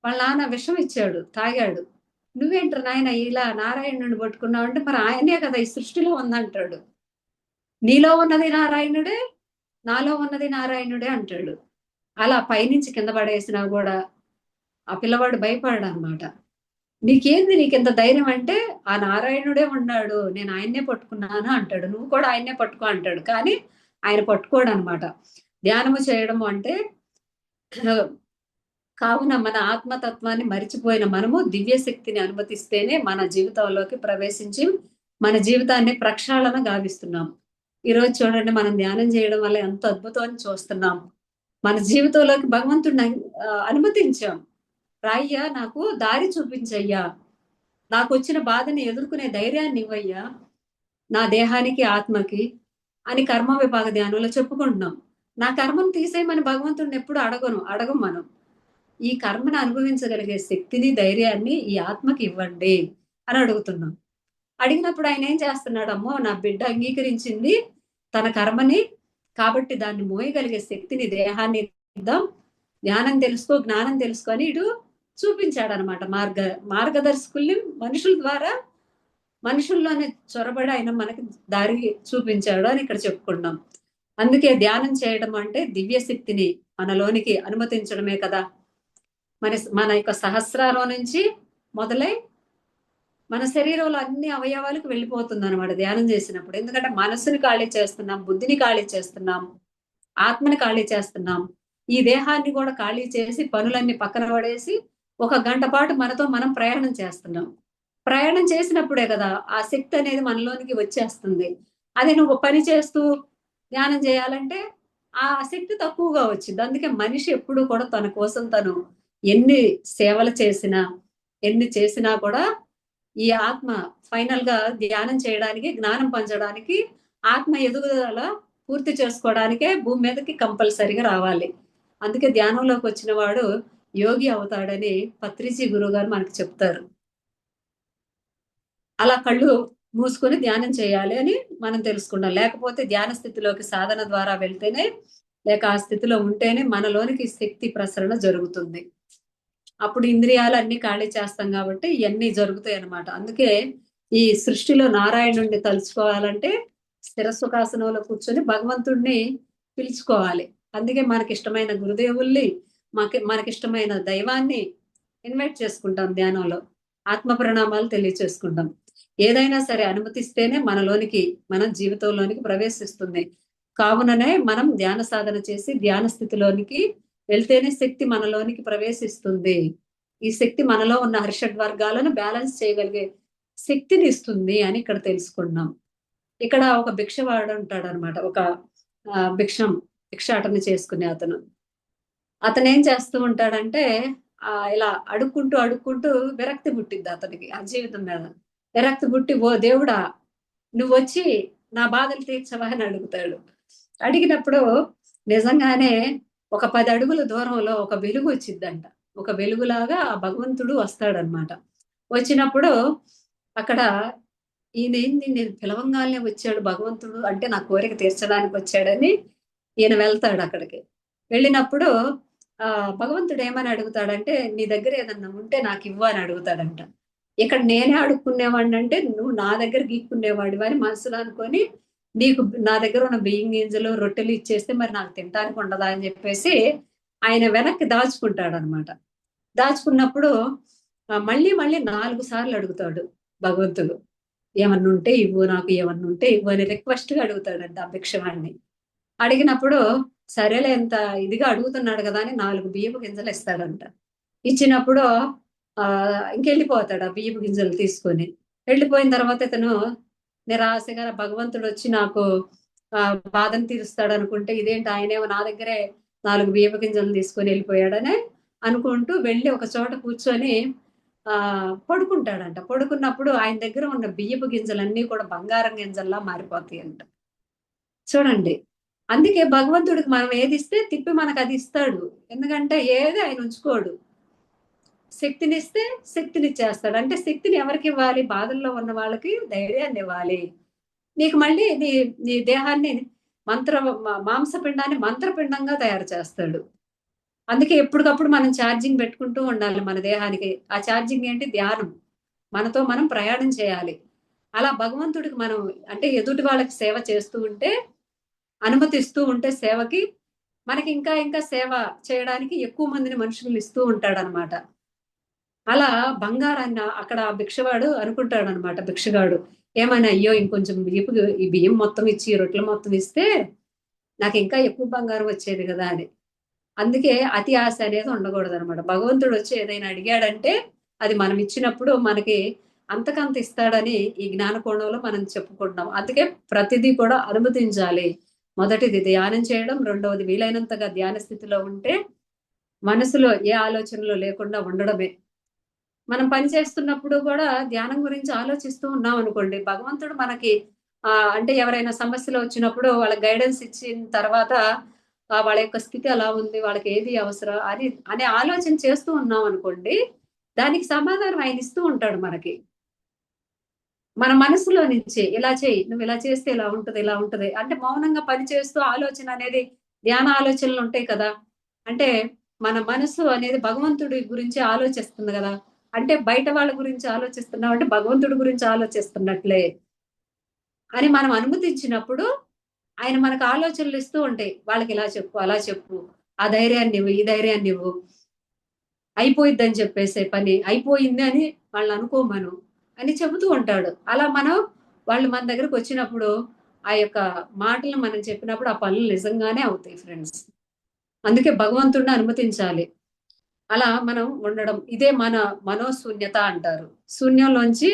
వాళ్ళ నాన్న విషం ఇచ్చాడు, తాగాడు. నువ్వేంటారు నాయన ఇలా నారాయణుడిని పట్టుకున్నావు అంటే, మరి ఆయనే కదా ఈ సృష్టిలో ఉందంటాడు. నీలో ఉన్నది నారాయణుడే, నాలో ఉన్నది నారాయణుడే అంటాడు. అలా పైనుంచి కింద పడేసినా కూడా ఆ పిల్లవాడు భయపడాడు అనమాట. నీకెంత ధైర్యం అంటే, ఆ నారాయణుడే ఉన్నాడు, నేను ఆయన్నే పట్టుకున్నాను అంటాడు. నువ్వు కూడా ఆయన్నే పట్టుకో అంటాడు. కానీ ఆయన పట్టుకోడు అనమాట. ధ్యానము చేయడము అంటే కావున మన ఆత్మతత్వాన్ని మరిచిపోయిన మనము దివ్య శక్తిని అనుమతిస్తేనే మన జీవితంలోకి ప్రవేశించి మన జీవితాన్ని ప్రక్షాళన గావిస్తున్నాం. ఈరోజు చూడండి, మనం ధ్యానం చేయడం వల్ల ఎంత అద్భుతాన్ని చూస్తున్నాం. మన జీవితంలోకి భగవంతుడిని అనుమతించాం. రాయ్యా, నాకు దారి చూపించయ్యా, నాకు వచ్చిన బాధని ఎదుర్కొనే ధైర్యాన్ని ఇవ్వయ్యా నా దేహానికి ఆత్మకి అని కర్మ విభాగ ధ్యానంలో చెప్పుకుంటున్నాం. నా కర్మను తీసేయమని భగవంతుడిని ఎప్పుడు అడగం మనం. ఈ కర్మను అనుభవించగలిగే శక్తిని ధైర్యాన్ని ఈ ఆత్మకి ఇవ్వండి అని అడుగుతున్నాం. అడిగినప్పుడు ఆయన ఏం చేస్తున్నాడు, అమ్మో నా బిడ్డ అంగీకరించింది తన కర్మని, కాబట్టి దాన్ని మోయగలిగే శక్తిని దేహాన్ని ఇద్దాం, జ్ఞానం తెలుసుకో అని ఇటు చూపించాడు అనమాట. మార్గదర్శకుల్ని మనుషుల ద్వారా, మనుషుల్లోనే చొరబడి ఆయన మనకి దారి చూపించాడు అని ఇక్కడ చెప్పుకున్నాం. అందుకే ధ్యానం చేయడం అంటే దివ్య శక్తిని మనలోనికి అనుమతించడమే కదా. మన యొక్క సహస్రాలో నుంచి మొదలై మన శరీరంలో అన్ని అవయవాలకు వెళ్ళిపోతుంది అనమాట ధ్యానం చేసినప్పుడు. ఎందుకంటే మనసుని ఖాళీ చేస్తున్నాం, బుద్ధిని ఖాళీ చేస్తున్నాం, ఆత్మని ఖాళీ చేస్తున్నాం. ఈ దేహాన్ని కూడా ఖాళీ చేసి పనులన్నీ పక్కన పడేసి 1 గంట పాటు మనతో మనం ప్రయాణం చేస్తున్నాం. ప్రయాణం చేసినప్పుడే కదా ఆ శక్తి అనేది మనలోనికి వచ్చేస్తుంది. అదే నువ్వు పని చేస్తూ ధ్యానం చేయాలంటే ఆ శక్తి తక్కువగా వచ్చింది. అందుకే మనిషి ఎప్పుడు కూడా తన కోసం తను ఎన్ని సేవలు చేసినా, ఎన్ని చేసినా కూడా ఈ ఆత్మ ఫైనల్ గా ధ్యానం చేయడానికి, జ్ఞానం పంచడానికి, ఆత్మ ఎదుగుదల పూర్తి చేసుకోవడానికే భూమి మీదకి కంపల్సరిగా రావాలి. అందుకే ధ్యానంలోకి వచ్చిన వాడు యోగి అవుతాడని పత్రిజీ గురువు గారు మనకు చెప్తారు. అలా కళ్ళు మూసుకొని ధ్యానం చేయాలి అని మనం తెలుసుకున్నాం. లేకపోతే ధ్యాన స్థితిలోకి సాధన ద్వారా వెళ్తేనే లేక ఆ స్థితిలో ఉంటేనే మనలోనికి శక్తి ప్రసరణ జరుగుతుంది. అప్పుడు ఇంద్రియాలు అన్ని ఖాళీ చేస్తాం కాబట్టి ఇవన్నీ జరుగుతాయి అన్నమాట. అందుకే ఈ సృష్టిలో నారాయణుడిని తలుచుకోవాలంటే స్థిర సుఖాసనంలో కూర్చొని భగవంతుడిని పిలుచుకోవాలి. అందుకే మనకిష్టమైన గురుదేవుల్ని, మనకిష్టమైన దైవాన్ని ఇన్వైట్ చేసుకుంటాం ధ్యానంలో. ఆత్మ ప్రణామాలు తెలియచేసుకుంటాం. ఏదైనా సరే అనుమతిస్తేనే మనలోనికి, మన జీవితంలోనికి ప్రవేశిస్తుంది. కావుననే మనం ధ్యాన సాధన చేసి ధ్యాన స్థితిలోనికి వెళ్తేనే శక్తి మనలోనికి ప్రవేశిస్తుంది. ఈ శక్తి మనలో ఉన్న హర్షడ్ వర్గాలను బ్యాలెన్స్ చేయగలిగే శక్తిని ఇస్తుంది అని ఇక్కడ తెలుసుకున్నాం. ఇక్కడ ఒక భిక్షవాడు ఉంటాడు అనమాట. ఒక భిక్షాటన చేసుకునే అతను ఏం చేస్తూ ఉంటాడంటే ఇలా అడుక్కుంటూ అడుక్కుంటూ విరక్తి పుట్టిద్ది అతనికి ఆ జీవితం మీద. విరక్తి పుట్టి, ఓ దేవుడా నువ్వు వచ్చి నా బాధలు తీర్చవా అని అడుగుతాడు. అడిగినప్పుడు నిజంగానే ఒక 10 అడుగుల దూరంలో ఒక వెలుగు వచ్చిద్దంట. ఒక వెలుగులాగా ఆ భగవంతుడు వస్తాడనమాట. వచ్చినప్పుడు అక్కడ ఈయన ఏంది, నేను పిలవంగానే వచ్చాడు భగవంతుడు అంటే నా కోరిక తీర్చడానికి వచ్చాడని ఈయన వెళ్తాడు అక్కడికి. వెళ్ళినప్పుడు భగవంతుడు ఏమని అడుగుతాడంటే, నీ దగ్గర ఏదన్నా ఉంటే నాకు ఇవ్వు అని అడుగుతాడంట. ఇక్కడ నేనే అడుక్కునేవాడిని అంటే నువ్వు నా దగ్గర గీక్కునేవాడివి అని మనసులో అనుకొని, నీకు నా దగ్గర ఉన్న బియ్యం గింజలు రొట్టెలు ఇచ్చేస్తే మరి నాకు తినడానికి ఉండదా అని చెప్పేసి ఆయన వెనక్కి దాచుకుంటాడు అనమాట. దాచుకున్నప్పుడు మళ్ళీ మళ్ళీ 4 సార్లు అడుగుతాడు భగవంతుడు. ఏమన్నా ఉంటే ఇవ్వు, నాకు ఏమన్నా ఉంటే ఇవ్వు అని రిక్వెస్ట్ గా అడుగుతాడంట ఆ భిక్షవాణ్ణి. అడిగినప్పుడు సరేలే ఎంత ఇదిగా అడుగుతున్నాడు కదా అని 4 బియ్యపు గింజలు ఇస్తాడంట. ఇచ్చినప్పుడు ఇంకెళ్ళిపోతాడు ఆ బియ్యపు గింజలు తీసుకొని. వెళ్ళిపోయిన తర్వాత ఇతను నిరాశగా భగవంతుడు వచ్చి నాకు బాధను తీరుస్తాడు అనుకుంటే, ఇదేంటి ఆయనేమో నా దగ్గరే 4 బియ్యపు గింజలు తీసుకొని వెళ్ళిపోయాడని అనుకుంటూ వెళ్ళి ఒక చోట కూర్చొని పడుకుంటాడంట. పడుకున్నప్పుడు ఆయన దగ్గర ఉన్న బియ్యపు గింజలన్నీ కూడా బంగారం గింజల్లా మారిపోతాయంట. చూడండి, అందుకే భగవంతుడికి మనం ఏది ఇస్తే తిప్పి మనకు అది ఇస్తాడు. ఎందుకంటే ఏది ఆయన ఉంచుకోడు. శక్తినిస్తే శక్తినిచ్చేస్తాడు. అంటే శక్తిని ఎవరికి ఇవ్వాలి? బాధల్లో ఉన్న వాళ్ళకి ధైర్యాన్ని ఇవ్వాలి. నీకు మళ్ళీ నీ దేహాన్ని మాంసపిండాన్ని మంత్రపిండంగా తయారు చేస్తాడు. అందుకే ఎప్పటికప్పుడు మనం ఛార్జింగ్ పెట్టుకుంటూ ఉండాలి మన దేహానికి. ఆ ఛార్జింగ్ ఏంటి? ధ్యానం. మనతో మనం ప్రయాణం చేయాలి. అలా భగవంతుడికి మనం అంటే ఎదుటి వాళ్ళకి సేవ చేస్తూ ఉంటే, అనుమతిస్తూ ఉంటే సేవకి, మనకి ఇంకా ఇంకా సేవ చేయడానికి ఎక్కువ మందిని మనుషులు ఇస్తూ ఉంటాడనమాట. అలా బంగారాన్ని అక్కడ భిక్షవాడు అనుకుంటాడనమాట. భిక్షగాడు ఏమని, అయ్యో ఇంకొంచెం ఈ బియ్యం మొత్తం ఇచ్చి రొట్టెలు మొత్తం ఇస్తే నాకు ఇంకా ఎక్కువ బంగారం వచ్చేది కదా అని. అందుకే అతి ఆశ అనేది ఉండకూడదు అనమాట. భగవంతుడు వచ్చి ఏదైనా అడిగాడంటే అది మనం ఇచ్చినప్పుడు మనకి అంతకంత ఇస్తాడని ఈ జ్ఞాన కోణంలో మనం చెప్పుకుంటున్నాం. అందుకే ప్రతిదీ కూడా అనుమతించాలి. మొదటిది ధ్యానం చేయడం, రెండవది వీలైనంతగా ధ్యాన స్థితిలో ఉంటే మనసులో ఏ ఆలోచనలు లేకుండా ఉండడమే. మనం పని చేస్తున్నప్పుడు కూడా ధ్యానం గురించి ఆలోచిస్తూ ఉన్నాం అనుకోండి, భగవంతుడు మనకి అంటే ఎవరైనా సమస్యలు వచ్చినప్పుడు వాళ్ళ గైడెన్స్ ఇచ్చిన తర్వాత వాళ్ళ యొక్క స్థితి ఎలా ఉంది, వాళ్ళకి ఏది అవసరం అని అనే ఆలోచన చేస్తూ ఉన్నాం అనుకోండి, దానికి సమాధానం ఆయన ఇస్తూ ఉంటాడు మనకి. మన మనసులో నుంచి ఇలా చేయి, నువ్వు ఇలా చేస్తే ఇలా ఉంటది, ఇలా ఉంటది అంటే మౌనంగా పని చేస్తూ ఆలోచన అనేది ధ్యాన ఆలోచనలు ఉంటాయి కదా. అంటే మన మనసు అనేది భగవంతుడి గురించి ఆలోచిస్తుంది కదా. అంటే బయట వాళ్ళ గురించి ఆలోచిస్తున్నాం అంటే భగవంతుడి గురించి ఆలోచిస్తున్నట్లే అని మనం అనుమతించినప్పుడు ఆయన మనకు ఆలోచనలు ఇస్తూ ఉంటాయి. వాళ్ళకి ఇలా చెప్పు, అలా చెప్పు, ఆ ధైర్యాన్ని ఇవ్వు, ఈ ధైర్యాన్ని ఇవ్వు, అయిపోయిద్దని చెప్పేసే పని అయిపోయింది అని వాళ్ళు అనుకోమను అని చెబుతూ ఉంటాడు. అలా మనం వాళ్ళు మన దగ్గరకు వచ్చినప్పుడు ఆ యొక్క మాటలు మనం చెప్పినప్పుడు ఆ పనులు నిజంగానే అవుతాయి ఫ్రెండ్స్. అందుకే భగవంతుడిని అనుమతించాలి. అలా మనం ఉండడం ఇదే మన మనోశూన్యత అంటారు. శూన్యంలోంచి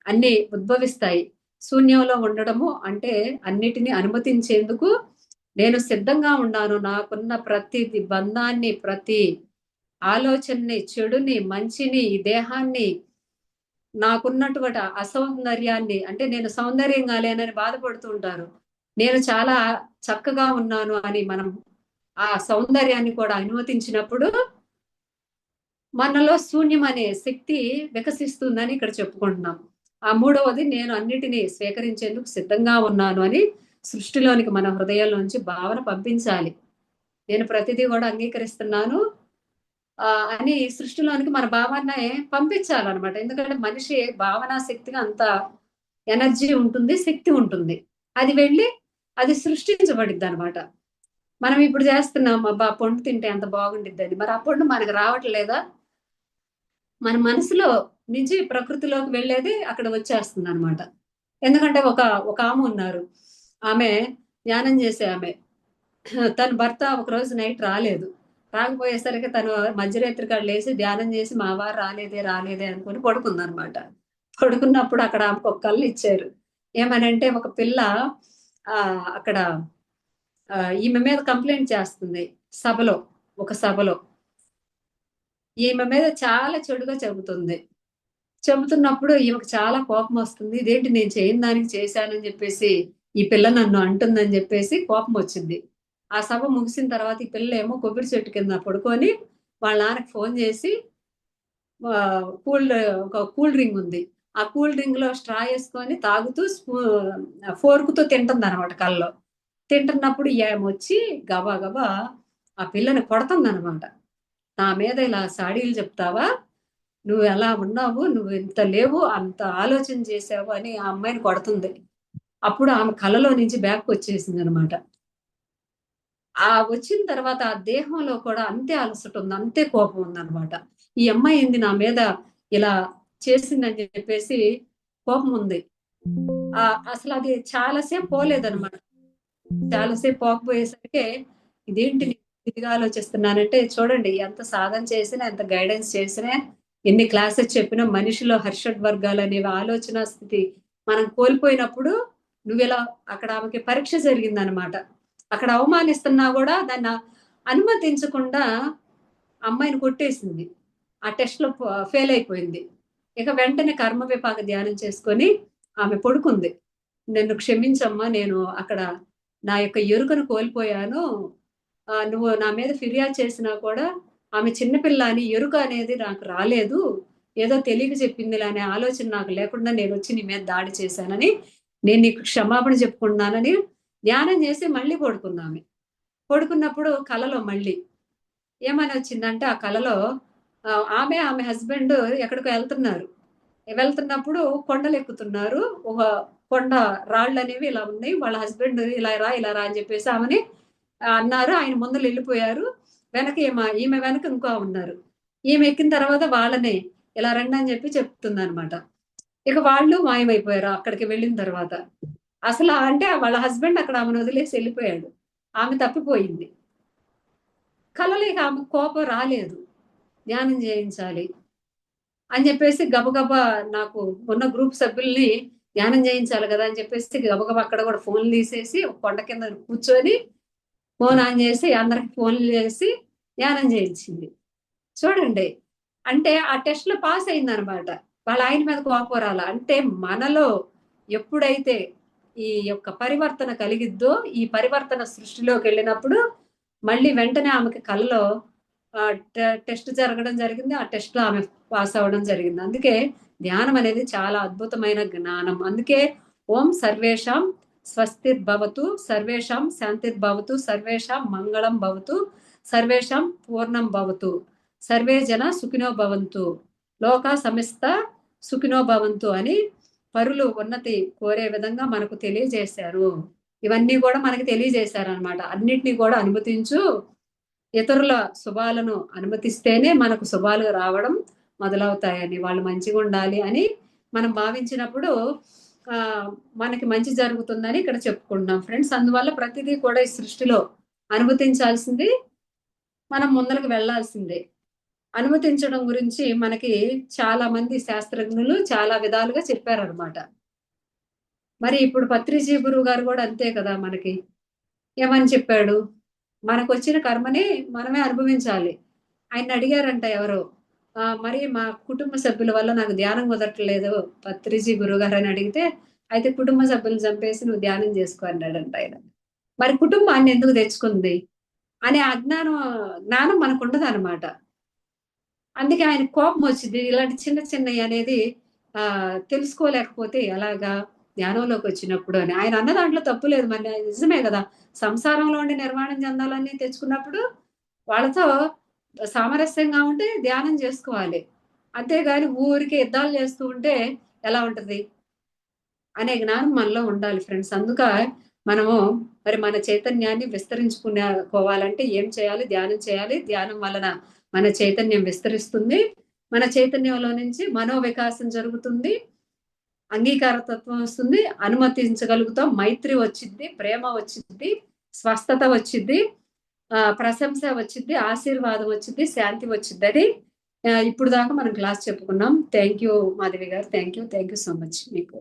అన్ని ఉద్భవిస్తాయి. శూన్యంలో ఉండడము అంటే అన్నిటినీ అనుమతించేందుకు నేను సిద్ధంగా ఉన్నాను. నాకున్న ప్రతి బంధాన్ని, ప్రతి ఆలోచనని, చెడుని, మంచిని, ఈ దేహాన్ని, నాకున్నటువంటి అసౌందర్యాన్ని అంటే నేను సౌందర్యంగా లేనని బాధపడుతూ ఉంటారు. నేను చాలా చక్కగా ఉన్నాను అని మనం ఆ సౌందర్యాన్ని కూడా అనుమతించినప్పుడు మనలో శూన్యం అనే శక్తి వికసిస్తుందని ఇక్కడ చెప్పుకుంటున్నాం. ఆ మూడవది నేను అన్నిటినీ స్వీకరించేందుకు సిద్ధంగా ఉన్నాను అని సృష్టిలోనికి మన హృదయంలోంచి భావన పంపించాలి. నేను ప్రతిదీ కూడా అంగీకరిస్తున్నాను అని సృష్టిలోనికి మన భావాన్ని పంపించాలన్నమాట. ఎందుకంటే మనిషి భావనా శక్తిగా అంత ఎనర్జీ ఉంటుంది, శక్తి ఉంటుంది. అది వెళ్ళి అది సృష్టించబడిద్ది అనమాట. మనం ఇప్పుడు చేస్తున్నాం, అబ్బా పండు తింటే ఎంత బాగుండిద్దని. మరి ఆ పండు మనకు రావట్లేదా? మన మనసులో నుంచి ప్రకృతిలోకి వెళ్ళేది అక్కడ వచ్చేస్తుంది అనమాట. ఎందుకంటే ఒక ఆమె ఉన్నారు, ఆమె ధ్యానం చేసే ఆమె. తన భర్త ఒకరోజు నైట్ రాలేదు. రాకపోయేసరికి తను మధ్యరాత్రి కాడ లేసి ధ్యానం చేసి మా వారు రాలేదే రాలేదే అనుకుని పడుకుందనమాట. పడుకున్నప్పుడు అక్కడ ఆమెకు ఒక కళ్ళు ఇచ్చారు. ఏమనంటే ఒక పిల్ల అక్కడ ఈమె మీద కంప్లైంట్ చేస్తుంది సభలో, ఒక సభలో ఈమె మీద చాలా చెడుగా చెబుతుంది. చెబుతున్నప్పుడు ఈమెకు చాలా కోపం వస్తుంది. ఇదేంటి నేను చేయని దానికి చేశానని చెప్పేసి ఈ పిల్ల నన్ను అంటుందని చెప్పేసి కోపం వచ్చింది. ఆ సభ ముగిసిన తర్వాత ఈ పిల్ల ఏమో కొబ్బరి చెట్టు కింద పడుకొని వాళ్ళ నాన్నకి ఫోన్ చేసి ఒక కూల్ డ్రింక్ ఉంది, ఆ కూల్ డ్రింక్ లో స్ట్రా వేసుకొని తాగుతూ ఫోర్కుతో తింటుంది అనమాట. కల్లో తింటున్నప్పుడు ఏమొచ్చి గబా గబా ఆ పిల్లని కొడుతుంది అనమాట. నా మీద ఇలా సాడీలు చెప్తావా, నువ్వు ఎలా ఉన్నావు, నువ్వు ఇంత లేవు, అంత ఆలోచన చేసావు అని ఆ అమ్మాయిని కొడుతుంది. అప్పుడు ఆమె కళ్ళలో నుంచి బ్యాక్ వచ్చేసింది అనమాట. ఆ వచ్చిన తర్వాత ఆ దేహంలో కూడా అంతే అలసట ఉంది, అంతే కోపం ఉందన్నమాట. ఈ అమ్మాయి ఏంది నా మీద ఇలా చేసిందని చెప్పేసి కోపం ఉంది. అసలు అది చాలాసేపు పోలేదన్నమాట. చాలాసేపు పోకపోయేసరికి ఇదేంటి ఇదిగా ఆలోచిస్తున్నానంటే, చూడండి ఎంత సాధన చేసినా, ఎంత గైడెన్స్ చేసినా, ఎన్ని క్లాసెస్ చెప్పినా మనిషిలో హర్షడ్ వర్గాలు అనేవి ఆలోచన స్థితి మనం కోల్పోయినప్పుడు నువ్వు ఇలా అక్కడ ఆమెకి పరీక్ష జరిగిందనమాట. అక్కడ అవమానిస్తున్నా కూడా దాన్ని అనుమతించకుండా అమ్మాయిని కొట్టేసింది. ఆ టెస్ట్ లో ఫెయిల్ అయిపోయింది. ఇక వెంటనే కర్మ విపాక ధ్యానం చేసుకొని ఆమె పడుకుంది. నన్ను క్షమించమ్మా, నేను అక్కడ నా యొక్క ఎరుకను కోల్పోయాను. నువ్వు నా మీద ఫిర్యాదు చేసినా కూడా ఆమె చిన్నపిల్ల అని ఎరుక అనేది నాకు రాలేదు, ఏదో తెలియక చెప్పిందిలే అనే ఆలోచన నాకు లేకుండా నేను వచ్చి నీ మీద దాడి చేశానని నేను నీకు క్షమాపణ చెప్పుకున్నానని ధ్యానం చేసి మళ్ళీ పడుకుందామె. పడుకున్నప్పుడు కలలో మళ్ళీ ఏమని వచ్చిందంటే, ఆ కలలో ఆమె హస్బెండ్ ఎక్కడికో వెళ్తున్నప్పుడు కొండలు ఎక్కుతున్నారు. ఒక కొండ రాళ్ళు అనేవి ఇలా ఉన్నాయి. వాళ్ళ హస్బెండ్ ఇలా రా అని చెప్పేసి ఆమెని అన్నారు. ఆయన ముందర వెళ్ళిపోయారు. వెనక ఈమె వెనక ఇంకో ఉన్నారు. ఈమె ఎక్కిన తర్వాత వాళ్ళనే ఇలా రండి అని చెప్పి చెప్తుంది అనమాట. ఇక వాళ్ళు మాయమైపోయారు అక్కడికి వెళ్ళిన తర్వాత. అసలు అంటే వాళ్ళ హస్బెండ్ అక్కడ ఆమెను వదిలేసి వెళ్ళిపోయాడు. ఆమె తప్పిపోయింది. కలలో ఇక ఆమె కోపం రాలేదు. ధ్యానం చేయించాలి అని చెప్పేసి గబగబా నాకు ఉన్న గ్రూప్ సభ్యుల్ని ధ్యానం చేయించాలి కదా అని చెప్పేసి గబగబా అక్కడ కూడా ఫోన్లు తీసేసి ఒక కొండ కింద కూర్చొని ఫోన్ ఆన్ చేసి అందరికి ఫోన్లు చేసి ధ్యానం చేయించింది. చూడండి, అంటే ఆ టెస్ట్ లో పాస్ అయిందనమాట. వాళ్ళ ఆయన మీద కోపం రాల. అంటే మనలో ఎప్పుడైతే ఈ యొక్క పరివర్తన కలిగిద్దో, ఈ పరివర్తన సృష్టిలోకి వెళ్ళినప్పుడు మళ్ళీ వెంటనే ఆమెకి కళ్ళలో టెస్ట్ జరగడం జరిగింది. ఆ టెస్ట్ లో ఆమె పాస్ అవ్వడం జరిగింది. అందుకే ధ్యానం అనేది చాలా అద్భుతమైన జ్ఞానం. అందుకే ఓం సర్వేషాం స్వస్తిర్భవతు, సర్వేషాం శాంతిర్భవతు, సర్వేషాం మంగళం భవతు, సర్వేషాం పూర్ణం భవతు, సర్వే జన సుఖినో భవంతు, లోక సమిస్త సుఖినో భవంతు అని పరులు ఉన్నతి కోరే విధంగా మనకు తెలియజేశారు. ఇవన్నీ కూడా మనకి తెలియజేశారు అనమాట. అన్నిటినీ కూడా అనుమతించు, ఇతరుల శుభాలను అనుమతిస్తేనే మనకు శుభాలు రావడం మొదలవుతాయని, వాళ్ళు మంచిగా ఉండాలి అని మనం భావించినప్పుడు మనకి మంచి జరుగుతుందని ఇక్కడ చెప్పుకుంటున్నాం ఫ్రెండ్స్. అందువల్ల ప్రతిదీ కూడా ఈ సృష్టిలో అనుమతించాల్సింది, మనం ముందరకు వెళ్లాల్సిందే. అనుమతించడం గురించి మనకి చాలా మంది శాస్త్రజ్ఞులు చాలా విధాలుగా చెప్పారనమాట. మరి ఇప్పుడు పత్రిజీ గురువు గారు కూడా అంతే కదా, మనకి ఏమని చెప్పాడు, మనకు వచ్చిన కర్మని మనమే అనుభవించాలి. ఆయన అడిగారంట ఎవరో, మరి మా కుటుంబ సభ్యుల వల్ల నాకు ధ్యానం కుదరట్లేదు పత్రిజీ గురువు గారు అని అడిగితే, అయితే కుటుంబ సభ్యులను చంపేసి నువ్వు ధ్యానం చేసుకో అన్నాడంట ఆయన. మరి కుటుంబాన్ని ఎందుకు తెచ్చుకుంది అనే జ్ఞానం మనకు ఉండదు అనమాట. అందుకే ఆయన కోపం వచ్చింది. ఇలాంటి చిన్న చిన్నవి అనేది తెలుసుకోలేకపోతే ఎలాగా ధ్యానంలోకి వచ్చినప్పుడు అని. ఆయన అన్న దాంట్లో తప్పు లేదు. మరి నిజమే కదా! సంసారంలో ఉండి నిర్వాణం చెందాలని తెచ్చుకున్నప్పుడు వాళ్ళతో సామరస్యంగా ఉంటే ధ్యానం చేసుకోవాలి. అంతేగాని ఊరికే యుద్ధాలు చేస్తూ ఉంటే ఎలా ఉంటది? అనే జ్ఞానం మనలో ఉండాలి ఫ్రెండ్స్. మనము మరి మన చైతన్యాన్ని కోవాలంటే ఏం చేయాలి? ధ్యానం చేయాలి. ధ్యానం వలన మన చైతన్యం విస్తరిస్తుంది. మన చైతన్యంలో నుంచి మనో వికాసం జరుగుతుంది. అంగీకారతత్వం వస్తుంది. అనుమతించగలుగుతాం. మైత్రి వచ్చిద్ది. ప్రేమ వచ్చిద్ది. స్వస్థత వచ్చిద్ది. ప్రశంస వచ్చిద్ది. ఆశీర్వాదం వచ్చిద్ది. శాంతి వచ్చిద్దని ఇప్పుడు దాకా మనం క్లాస్ చెప్పుకున్నాం. థ్యాంక్ యూ మాధవి గారు. Thank you. Thank you so much మీకు.